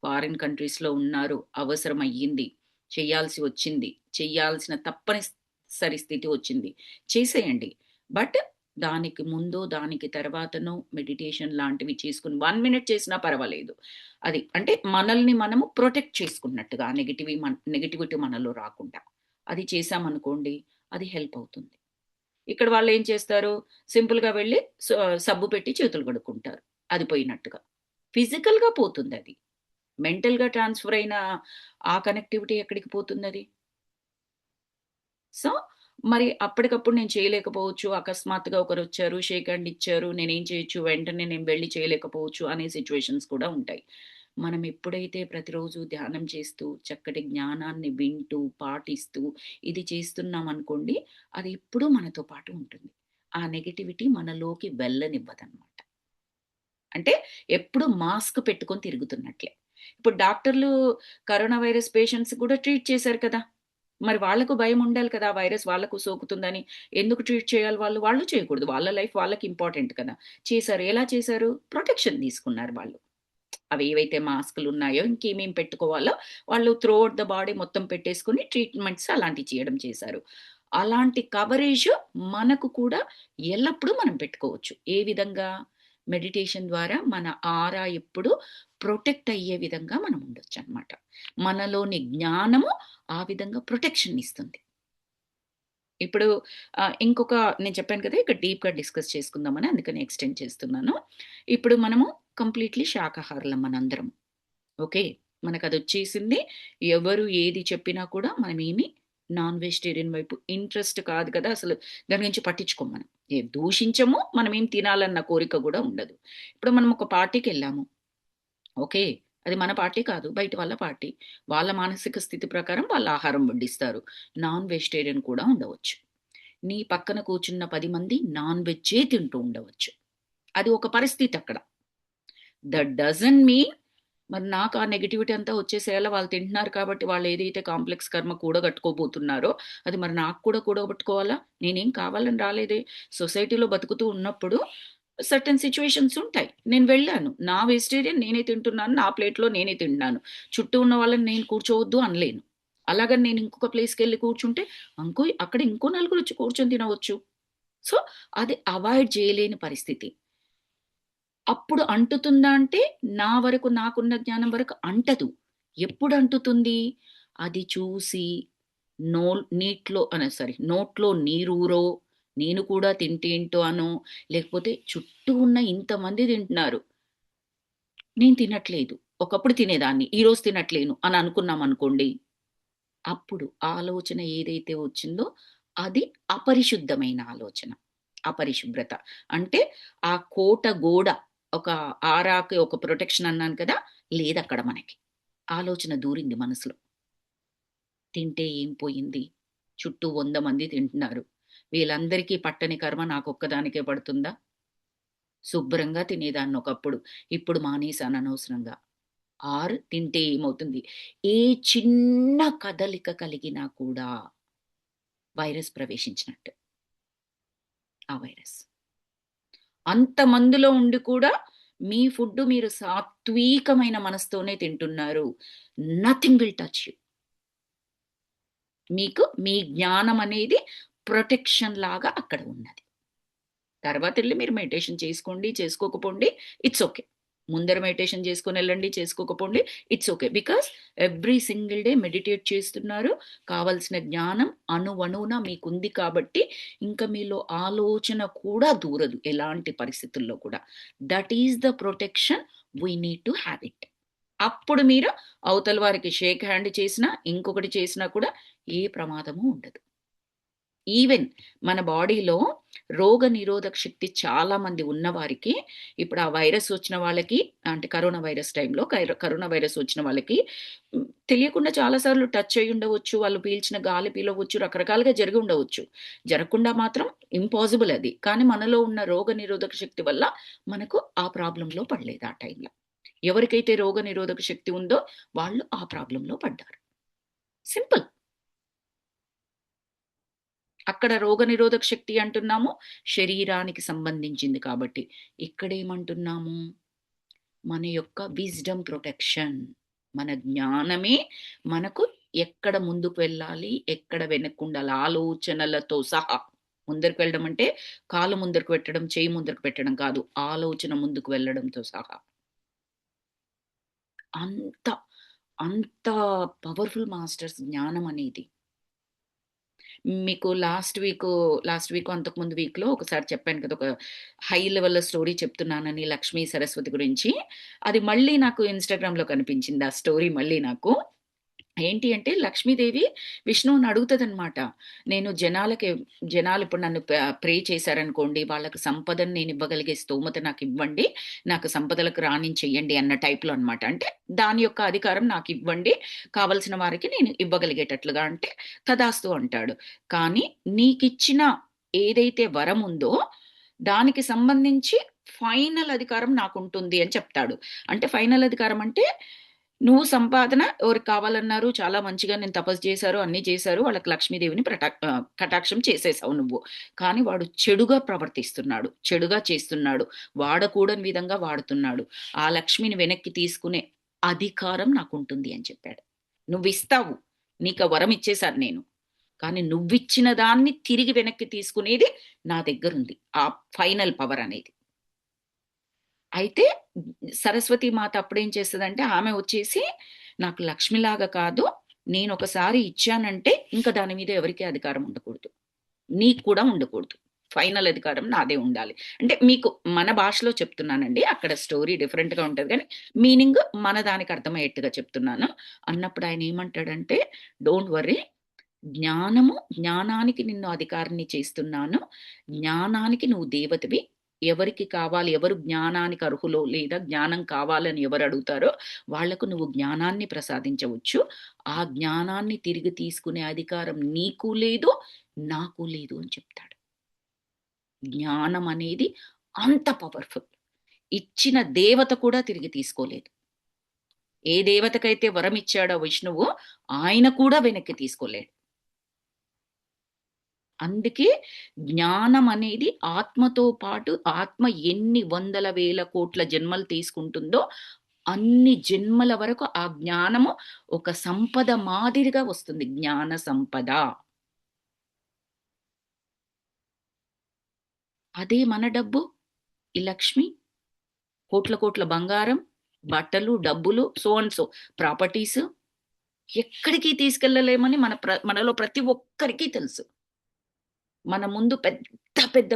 S1: ఫారిన్ కంట్రీస్‌లో ఉన్నారు. అవసరమయ్యింది. చేయాల్సి వచ్చింది. చేయాల్సిన తప్పనిసరి స్థితి వచ్చింది. చేసేయండి. బట్ దానికి ముందో, దానికి తర్వాతనో మెడిటేషన్ లాంటివి చేసుకొని 1 మినిట్ చేసినా పర్వాలేదు. అది అంటే మనల్ని మనము ప్రొటెక్ట్ చేసుకున్నట్టుగా నెగటివిటీ మనలో రాకుండా. అది చేశామనుకోండి అది హెల్ప్ అవుతుంది. ఇక్కడ వాళ్ళేం చేస్తారు, సింపుల్‌గా వెళ్లి సబ్బు పెట్టి చేతులు కడుక్కుంటారు. అది పోయినట్టుగా. ఫిజికల్‌గా పోతుందది. మెంటల్‌గా ట్రాన్స్‌ఫర్ అయిన ఆ కనెక్టివిటీ ఎక్కడికి పోతుందది? సో, మరి అప్పటికప్పుడు నేను చేయలేకపోవచ్చు. అకస్మాత్తుగా ఒకరొచ్చారు, షేక్ హ్యాండ్ ఇచ్చారు. నేనేం చేయొచ్చు, వెంటనే నేను వెళ్లి చేయలేకపోవచ్చు అనే సిట్యుయేషన్స్ కూడా ఉంటాయి. మనం ఎప్పుడైతే ప్రతిరోజు ధ్యానం చేస్తూ, చక్కటి జ్ఞానాన్ని వింటూ, పాటిస్తూ, ఇది చేస్తున్నామనుకోండి, అది ఎప్పుడూ మనతో పాటు ఉంటుంది. ఆ నెగటివిటీ మనలోకి వెళ్ళనివ్వదనమాట. అంటే ఎప్పుడు మాస్క్ పెట్టుకొని తిరుగుతున్నట్లే. ఇప్పుడు డాక్టర్లు కరోనా వైరస్ పేషెంట్స్ కూడా ట్రీట్ చేశారు కదా! మరి వాళ్ళకు భయముండాలి కదా! వైరస్ వాళ్ళకు సోకుతుందని. ఎందుకు ట్రీట్ చేయాలి వాళ్ళు? వాళ్ళు చేయకూడదు. వాళ్ళ లైఫ్ వాళ్ళకి ఇంపార్టెంట్ కదా! చేశారు. ఎలా చేశారు? ప్రొటెక్షన్ తీసుకున్నారు వాళ్ళు. అవి ఏవైతే మాస్కులున్నాయో, ఇంకేమేం పెట్టుకోవాలో వాళ్ళు త్రూఔట్ ద బాడీ మొత్తం పెట్టేసుకొని ట్రీట్మెంట్స్ అలాంటివి చేయడం చేశారు. అలాంటి కవరేజ్ మనకు కూడా ఎల్లప్పుడూ మనం పెట్టుకోవచ్చు. ఏ విధంగా? మెడిటేషన్ ద్వారా మన ఆరా ఎప్పుడు ప్రొటెక్ట్ అయ్యే విధంగా మనం ఉండొచ్చనమాట. మనలోని జ్ఞానము ఆ విధంగా ప్రొటెక్షన్ ఇస్తుంది. ఇప్పుడు ఇంకొక నేను చెప్పాను కదా! ఇక్కడ డీప్‌గా డిస్కస్ చేసుకుందామని అందుకని ఎక్స్‌టెండ్ చేస్తున్నాను. ఇప్పుడు మనము కంప్లీట్‌లీ శాకాహారులం మనందరం. ఓకే. మనకదొచ్చేసింది. ఎవరు ఏది చెప్పినా కూడా మనమేమి నాన్ వెజిటేరియన్ వైపు ఇంట్రెస్ట్ కాదు కదా! అసలు దాని గురించి పట్టించుకోము మనం. దూషించము. మనమేం తినాలన్న కోరిక గూడా ఉండదు. ఇప్పుడు మనం ఒక పార్టీకెళ్ళాము. ఓకే. అది మన పార్టీ కాదు. బయట వాళ్ళ పార్టీ. వాళ్ళ మానసిక స్థితి ప్రకారం వాళ్ళు ఆహారం వడ్డిస్తారు. నాన్ వెజిటేరియన్ కూడా ఉండవచ్చు. నీ పక్కన కూర్చున్న 10 మంది నాన్ వెజ్జే తింటూ ఉండవచ్చు. అది ఒక పరిస్థితక్కడ. దట్ డజంట్ మీన్ మరి నాకు ఆ నెగటివిటీ అంతా వచ్చేసేయాల వాళ్ళు తింటున్నారు కాబట్టి వాళ్ళేదైతే కాంప్లెక్స్ కర్మ కూడగట్టుకోబోతున్నారో, అది మరి నాకు కూడా కూడగట్టుకోవాలా? నేనేం కావాలని రాలేదే. సొసైటీలో బతుకుతూ ఉన్నప్పుడు సర్టెన్ సిట్యుయేషన్స్ ఉంటాయి. నేను వెళ్ళాను. నా వెజిటేరియన్ నేనే తింటున్నాను. నా ప్లేట్‌లో నేనే తింటున్నాను. చుట్టూ ఉన్న వాళ్ళని నేను కూర్చోవద్దు అనలేను. అలాగని నేను ఇంకొక ప్లేస్‌కెళ్ళి కూర్చుంటే, అక్కడ ఇంకో నలుగురొచ్చి కూర్చొని తినవచ్చు. సో, అది అవాయిడ్ చేయలేని పరిస్థితి. అప్పుడు అంటుతుందా అంటే, నా వరకు నాకున్న జ్ఞానం వరకు అంటదు. ఎప్పుడు అంటుతుంది? అది చూసి నోట్లో నీరూరో, నేను కూడా తింటేంటో అనో, లేకపోతే చుట్టూ ఉన్న ఇంతమంది తింటున్నారు. నేను తినట్లేదు. ఒకప్పుడు తినేదాన్ని. ఈరోజు తినట్లేను అని అనుకున్నామనుకోండి. అప్పుడు ఆలోచన ఏదైతే వచ్చిందో అది అపరిశుద్ధమైన ఆలోచన. అపరిశుభ్రత. అంటే ఆ కోట గోడ ఒక ఆరాకి ఒక ప్రొటెక్షన్ అన్నాను కదా! లేదక్కడ మనకి. ఆలోచన దూరింది మనసులో. తింటే ఏం పోయింది? చుట్టూ 100 మంది తింటున్నారు. వీళ్ళందరికీ పట్టని కర్మ నాకొక్కదానికే పడుతుందా? శుభ్రంగా తినేదాన్ని ఒకప్పుడు. ఇప్పుడు మానేసాను అనవసరంగా. తింటే ఏమవుతుంది? ఏ చిన్న కదలిక కలిగినా కూడా వైరస్ ప్రవేశించినట్టు. ఆ వైరస్. అంతమందిలో ఉండి కూడా మీ ఫుడ్ మీరు సాత్వీకమైన మనసుతోనే తింటున్నారు. Nothing will touch you. మీకు మీ జ్ఞానం అనేది ప్రొటెక్షన్ లాగా అక్కడ ఉన్నది. తర్వాతెళ్లి మీరు మెడిటేషన్ చేసుకోండి, చేసుకోకపోండి ఇట్స్ ఓకే. ముందర మెడిటేషన్ చేసుకొనెళ్ళండి, చేసుకోకపోండి it's okay. Because every single day meditate చేస్తున్నారు. కావాల్సిన జ్ఞానం అణువణువున మీకుంది కాబట్టి, ఇంక మీలో ఆలోచన కూడా దూరదు ఎలాంటి పరిస్థితుల్లో కూడా. That is the protection we need to have it. అప్పుడు మీరు అవతల వారికి షేక్ హ్యాండ్ చేసినా, ఇంకొకటి చేసినా కూడా ఏ ప్రమాదము ఉండదు. ఈవెన్ మన బాడీలో రోగనిరోధక శక్తి చాలా మంది ఉన్నవారికి, ఇప్పుడు ఆ వైరస్ వచ్చిన వాళ్ళకి, అంటే కరోనా వైరస్ టైంలో కరోనా వైరస్ వచ్చిన వాళ్ళకి తెలియకుండా చాలా సార్లు టచ్ అయ్యి ఉండవచ్చు. వాళ్ళు పీల్చిన గాలి పీలవచ్చు. రకరకాలుగా జరిగి ఉండవచ్చు. జరగకుండా మాత్రం ఇంపాసిబుల్ అది. కానీ మనలో ఉన్న రోగనిరోధక శక్తి వల్ల మనకు ఆ ప్రాబ్లమ్‌లో పడలేదు ఆ టైంలో. ఎవరికైతే రోగనిరోధక శక్తి ఉందో వాళ్ళు ఆ ప్రాబ్లమ్‌లో పడ్డారు. సింపుల్. అక్కడ రోగనిరోధక శక్తి అంటున్నాము, శరీరానికి సంబంధించింది కాబట్టి. ఇక్కడేమంటున్నాము, మన యొక్క విజ్డమ్ ప్రొటెక్షన్. మన జ్ఞానమే మనకు ఎక్కడ ముందుకు వెళ్ళాలి, ఎక్కడ వెనక్కుండాలి ఆలోచనలతో సహా. ముందరికి వెళ్ళడం అంటే కాలు ముందరకు పెట్టడం, చెయ్యి ముందరకు పెట్టడం కాదు. ఆలోచన ముందుకు వెళ్ళడంతో సహా. అంత, అంత పవర్‌ఫుల్ మాస్టర్స్ జ్ఞానం అనేది. మీకు లాస్ట్ వీకో, అంతకుముందు వీక్‌లో ఒకసారి చెప్పాను కదా! ఒక హై లెవెల్ స్టోరీ చెప్తున్నానని లక్ష్మీ సరస్వతి గురించి. అది మళ్ళీ నాకు ఇన్‌స్టాగ్రామ్‌లో కనిపించింది ఆ స్టోరీ మళ్ళీ నాకు. ఏంటి అంటే లక్ష్మీదేవి విష్ణువుని అడుగుతదనమాట. నేను జనాలు ఇప్పుడు నన్ను ప్రే చేశారనుకోండి, వాళ్ళకి సంపదను నేనివ్వగలిగే స్తోమత నాకివ్వండి. నాకు సంపదలకు రాణించెయ్యండి అన్న టైప్‌లో అనమాట. అంటే దాని యొక్క అధికారం నాకివ్వండి. కావాల్సిన వారికి నేను ఇవ్వగలిగేటట్లుగా అంటే, తథాస్తు అంటాడు. కానీ నీకిచ్చిన ఏదైతే వరముందో, దానికి సంబంధించి ఫైనల్ అధికారం నాకుంటుంది అని చెప్తాడు. అంటే ఫైనల్ అధికారం అంటే నువ్వు సంపాదన ఎవరికి కావాలన్నారు, చాలా మంచిగా నేను తపస్సు చేశారు, అన్నీ చేశారు. వాళ్ళకి లక్ష్మీదేవిని కటాక్షం చేసేసావు నువ్వు. కానీ వాడు చెడుగా ప్రవర్తిస్తున్నాడు. చెడుగా చేస్తున్నాడు. వాడకూడని విధంగా వాడుతున్నాడు. ఆ లక్ష్మిని వెనక్కి తీసుకునే అధికారం నాకుంటుంది అని చెప్పాడు. నువ్విస్తావు. నీకా వరం ఇచ్చేశాను నేను. కానీ నువ్విచ్చిన దాన్ని తిరిగి వెనక్కి తీసుకునేది నా దగ్గరుంది. ఆ ఫైనల్ పవర్ అనేది. అయితే సరస్వతి మాత అప్పుడేం చేస్తదంటే, ఆమె వచ్చేసి నాకు లక్ష్మిలాగా కాదు, నేనొకసారి ఇచ్చానంటే ఇంక దాని మీద ఎవరికీ అధికారం ఉండకూడదు. నీకు కూడా ఉండకూడదు. ఫైనల్ అధికారం నాదే ఉండాలి. అంటే మీకు మన భాషలో చెప్తున్నానండి. అక్కడ స్టోరీ డిఫరెంట్‌గా ఉంటది గానీ, మీనింగ్ మన దానికి అర్థమయ్యేట్టుగా చెప్తున్నాను. అన్నప్పుడు ఆయనేమంటాడంటే, డోంట్ వర్రీ, జ్ఞానానికి నిన్ను అధికారిని చేస్తున్నాను. జ్ఞానానికి నువ్వు దేవతవి. ఎవరికి కావాలి, ఎవరు జ్ఞానానికి అర్హులో లేదా జ్ఞానం కావాలని ఎవరు అడుగుతారో వాళ్లకు నువ్వు జ్ఞానాన్ని ప్రసాదించవచ్చు. ఆ జ్ఞానాన్ని తిరిగి తీసుకునే అధికారం నీకు లేదు, నాకు లేదు అని చెప్తాడు. జ్ఞానం అనేది అంత పవర్‌ఫుల్. ఇచ్చిన దేవత కూడా తిరిగి తీసుకోలేదు. ఏ దేవతకైతే వరం ఇచ్చాడో విష్ణువు, ఆయన కూడా వెనక్కి తీసుకోలేడు. అందుకే జ్ఞానం అనేది ఆత్మతో పాటు ఆత్మ ఎన్ని వందల వేల కోట్ల జన్మలు తీసుకుంటుందో, అన్ని జన్మల వరకు ఆ జ్ఞానము ఒక సంపద మాదిరిగా వస్తుంది. జ్ఞాన సంపద. అదే మన డబ్బు, ఈ లక్ష్మి, కోట్ల కోట్ల బంగారం, బట్టలు, డబ్బులు, సో అండ్ సో ప్రాపర్టీస్ ఎక్కడికి తీసుకెళ్ళలేమని మనలో ప్రతి ఒక్కరికి తెలుసు. మన ముందు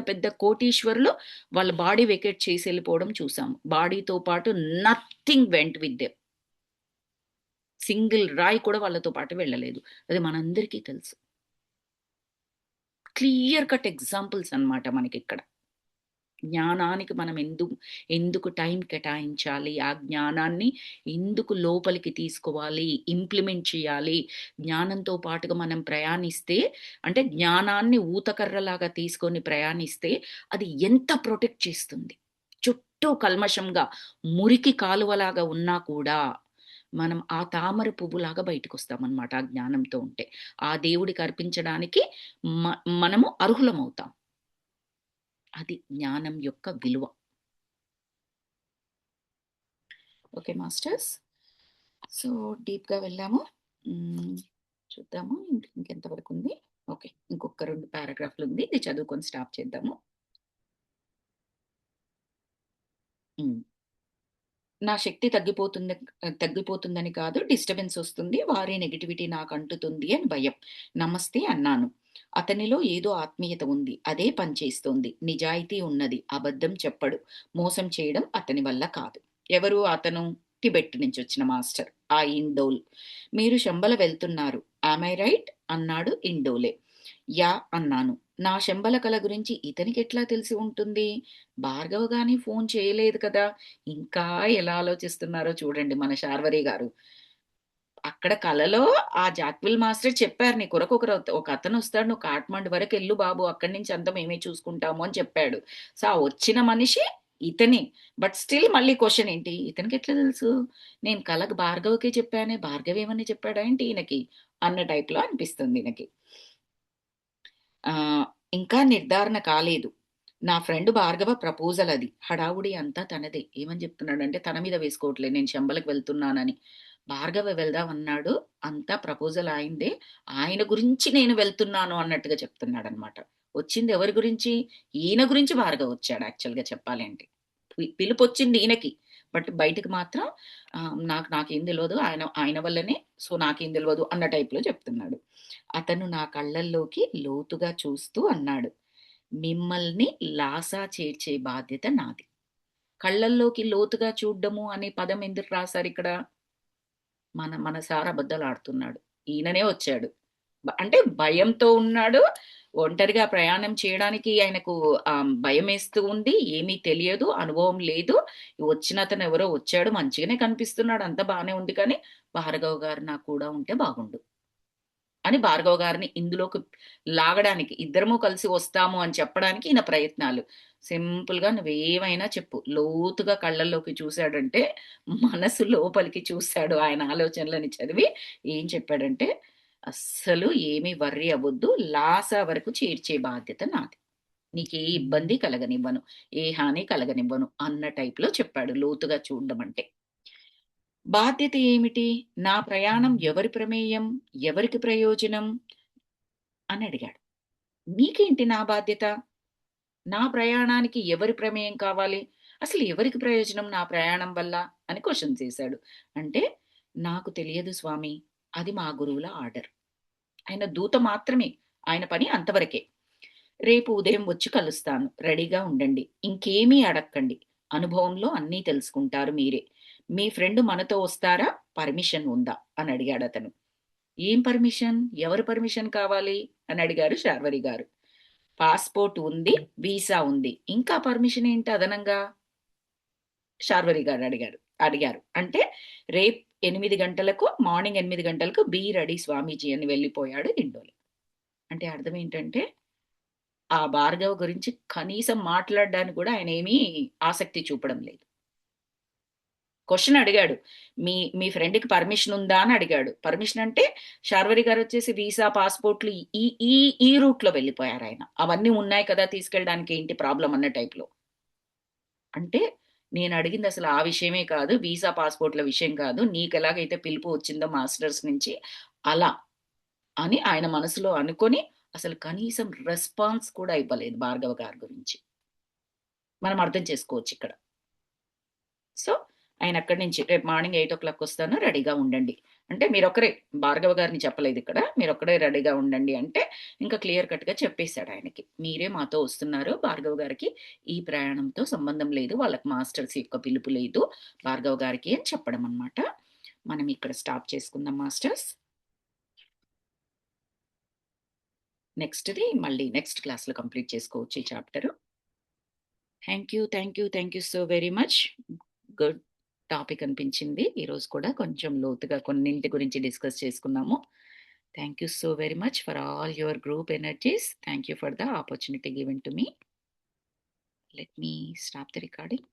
S1: పెద్ద కోటీశ్వరులు వాళ్ళ బాడీ వెకేట్ చేసి ఎళ్ళిపోవడం చూసాము. బాడీతో పాటు nothing went with them. Single రాయి కూడా వాళ్ళతో పాటు వెళ్ళలేదు. అది మనందరికీ తెలుసు. క్లియర్ కట్ ఎగ్జాంపుల్స్ అన్నమాట మనకిక్కడ. జ్ఞానానికి మనం ఎందుకు టైం కేటాయించాలి? ఆ జ్ఞానాన్ని ఎందుకు లోపలికి తీసుకోవాలి? ఇంప్లిమెంట్ చేయాలి? జ్ఞానంతో పాటుగా మనం ప్రయాణిస్తే, అంటే జ్ఞానాన్ని ఊతకర్రలాగా తీసుకొని ప్రయాణిస్తే అది ఎంత ప్రొటెక్ట్ చేస్తుంది. చుట్టూ కల్మషంగా, మురికి కాలువలాగా ఉన్నా కూడా మనం ఆ తామర పువ్వులాగా బయటకొస్తామనమాట ఆ జ్ఞానంతో ఉంటే. ఆ దేవుడికి అర్పించడానికి మనము అర్హులమవుతాం. అది జ్ఞానం యొక్క విలువ. Okay masters. సో, డీప్‌గా వెళ్ళాము. హ్మ్. చూద్దాము ఇంకెంత వరకుంది. ఓకే. ఇంకొక 2 పారాగ్రాఫ్‌లుంది. ఇది చదువుకొని స్టాప్ చేద్దాము. హ్మ్. నా శక్తి తగ్గిపోతుందని కాదు, డిస్టర్బెన్స్ ఒస్తుంది. వారి నెగటివిటీ నాకంటుతుంది అని భయం. నమస్తే అన్నాను. అతనిలో ఏదో ఆత్మీయత ఉంది. అదే పనిచేస్తోంది. నిజాయితీ ఉన్నది. అబద్ధం చెప్పడు. మోసం చేయడం అతని వల్ల కాదు. ఎవరు అతను? టిబెట్ నుంచి వచ్చిన మాస్టర్ ఆ ఇండోల్. మీరు శంబల వెళ్తున్నారు, ఆమ్ ఐ రైట్ అన్నాడు ఇండోలే. యా అన్నాను. నా శంబల కల గురించి ఇతనికి ఎట్లా తెలిసి ఉంటుంది? భార్గవ్ గాని ఫోన్ చేయలేదు కదా. ఇంకా ఎలా ఆలోచిస్తున్నారో చూడండి మన శార్వరి గారు. అక్కడ కలలో ఆ జాక్విల్ మాస్టర్ చెప్పారు, నీ కొరకు ఒక అతను వస్తాడు, నువ్వు కాట్మండ్ వరకు వెళ్ళు బాబు, అక్కడి నుంచి అంతా మేమే చూసుకుంటాము అని చెప్పాడు. సో ఆ వచ్చిన మనిషి ఇతని. బట్ స్టిల్ మళ్ళీ క్వశ్చన్ ఏంటి, ఇతనికి ఎట్లా తెలుసు? నేను కలకు భార్గవ్కే చెప్పానే, భార్గవ్ ఏమని చెప్పాడా ఏంటి ఈయనకి అన్న టైప్ లో అనిపిస్తుంది ఈయనకి. ఆ ఇంకా నిర్ధారణ కాలేదు. నా ఫ్రెండ్ భార్గవ ప్రపోజల్ అది. హడావుడి అంతా తనదే. ఏమని చెప్తున్నాడంటే తన మీద వేసుకోవట్లే, నేను శంబలకు వెళ్తున్నానని. భార్గవ వెళ్దాం అన్నాడు. అంతా ప్రపోజల్ ఆయనదే. ఆయన గురించి నేను వెళ్తున్నాను అన్నట్టుగా చెప్తున్నాడనమాట. వచ్చింది ఎవరి గురించి? ఈయన గురించి భార్గవ వచ్చాడు యాక్చువల్‌గా చెప్పాలి అంటే. పిలుపొచ్చింది ఈయనకి. బట్ బయటకి మాత్రం నాకేం తెలవదు. ఆయన ఆయన వల్లనే. సో నాకేం తెలవదు అన్న టైప్‌లో చెప్తున్నాడు. అతను నా కళ్ళల్లోకి లోతుగా చూస్తూ అన్నాడు, మిమ్మల్ని లాసా చేర్చే బాధ్యత నాది. కళ్ళల్లోకి లోతుగా చూడ్డము అనే పదం ఎందుకు రాశారిక్కడ? మన సార్ అబద్ధాలాడుతున్నాడు. ఈయననే వచ్చాడు. అంటే భయంతో ఉన్నాడు. ఒంటరిగా ప్రయాణం చేయడానికి ఆయనకు భయమేస్తూ ఉంది. ఏమీ తెలియదు. అనుభవం లేదు. వచ్చినతను ఎవరో వచ్చాడు. మంచిగానే కనిపిస్తున్నాడు. అంతా బానే ఉంది కానీ, భార్గవ్ గారు నాకు కూడా ఉంటే బాగుండు అని భార్గవ్ గారిని ఇందులోకి లాగడానికి, ఇద్దరము కలిసి వస్తాము అని చెప్పడానికి ఈయన ప్రయత్నాలు. సింపుల్‌గా నువ్వేమైనా చెప్పు. లోతుగా కళ్ళల్లోకి చూసాడంటే, మనసు లోపలికి చూసాడు. ఆయన ఆలోచనలని చదివి ఏం చెప్పాడంటే, "అస్సలు ఏమి వర్రీ అవ్వొద్దు. లాసా వరకు చేర్చే బాధ్యత నాది. నీకే ఇబ్బంది కలగనివ్వను. ఏ హాని కలగనివ్వను" అన్న టైప్‌లో చెప్పాడు లోతుగా చూడడం అంటే. బాధ్యత ఏమిటి? నా ప్రయాణం ఎవరి ప్రమేయం? ఎవరికి ప్రయోజనం? అని అడిగాడు. నీకేంటి నా బాధ్యత? నా ప్రయాణానికి ఎవరి ప్రమేయం కావాలి? అసలు ఎవరికి ప్రయోజనం నా ప్రయాణం వల్ల? అని క్వెషన్స్ ఏశాడు. అంటే, నాకు తెలియదు స్వామి. అది మా గురువుల ఆర్డర్. ఆయన దూత మాత్రమే. ఆయన పని అంతవరకే. రేపు ఉదయం వచ్చి కలుస్తాను. రెడీగా ఉండండి. ఇంకేమీ అడక్కండి. అనుభవంలో అన్నీ తెలుసుకుంటారు మీరే. మీ ఫ్రెండ్ మనతో వస్తారా? పర్మిషన్ ఉందా? అని అడిగాడతను. ఏం పర్మిషన్? ఎవరి పర్మిషన్ కావాలి? అని అడిగారు శార్వరి గారు. పాస్‌పోర్ట్ ఉంది. వీసా ఉంది. ఇంకా పర్మిషన్ ఏంటి అదనంగా? శార్వరి గారు అడిగారు. అంటే రేపు 8 గంటలకు, మార్నింగ్ 8 గంటలకు బీ రెడీ స్వామీజీ అని వెళ్ళిపోయాడు ఇండోలి. అంటే అర్థం ఏంటంటే, ఆ భార్గవ్ గురించి కనీసం మాట్లాడడానికి కూడా ఆయనేమీ ఆసక్తి చూపడం లేదు. క్వెషన్ అడిగాడు. మీ మీ ఫ్రెండ్‌కి పర్మిషన్ ఉందా అని అడిగాడు. పర్మిషన్ అంటే శార్వరి గారొచ్చేసి వీసా, పాస్‌పోర్ట్‌లు ఈ ఈ ఈ రూట్‌లో వెళ్ళిపోయారాయన. అవన్నీ ఉన్నాయి కదా! తీసుకెళ్ళడానికి ఏంటి ప్రాబ్లమ్ అన్న టైప్‌లో. అంటే నేనడిగిందసలు ఆ విషయమే కాదు. వీసా, పాస్‌పోర్ట్‌ల విషయం కాదు. నీకెలాగైతే పిలుపు వచ్చిందో మాస్టర్స్ నుంచి అలా అని ఆయన మనసులో అనుకోని అసలు కనీసం రెస్పాన్స్ కూడా ఇవ్వలేదు భార్గవ గారి గురించి. మనం అర్థం చేసుకోవచ్చిక్కడ. సో, ఆయనక్కడి నుంచి రేపు మార్నింగ్ 8:00 వస్తాను రెడీగా ఉండండి. అంటే మీరొక్కరే, భార్గవ గారిని చెప్పలేదిక్కడ. మీరొక్కడే రెడీగా ఉండండి అంటే, ఇంకా క్లియర్ కట్‌గా చెప్పేసాడాయనకి. మీరే మాతో వస్తున్నారు. భార్గవ గారికి ఈ ప్రయాణంతో సంబంధం లేదు. వాళ్ళకి మాస్టర్స్ యొక్క పిలుపు లేదు భార్గవ గారికి అని చెప్పడం అన్నమాట. మనం ఇక్కడ స్టాప్ చేసుకుందాం మాస్టర్స్. నెక్స్ట్‌ది మళ్ళీ నెక్స్ట్ క్లాస్‌లో కంప్లీట్ చేసుకోవచ్చు ఈ chapter. Thank you so very much. Good topic అనిపించింది. ఈరోజు కూడా కొంచెం లోతుగా కొన్నింటి గురించి డిస్కస్ చేసుకున్నాము. Thank you so very much for all your group energies. Thank you for the opportunity given to me. Let me stop the recording.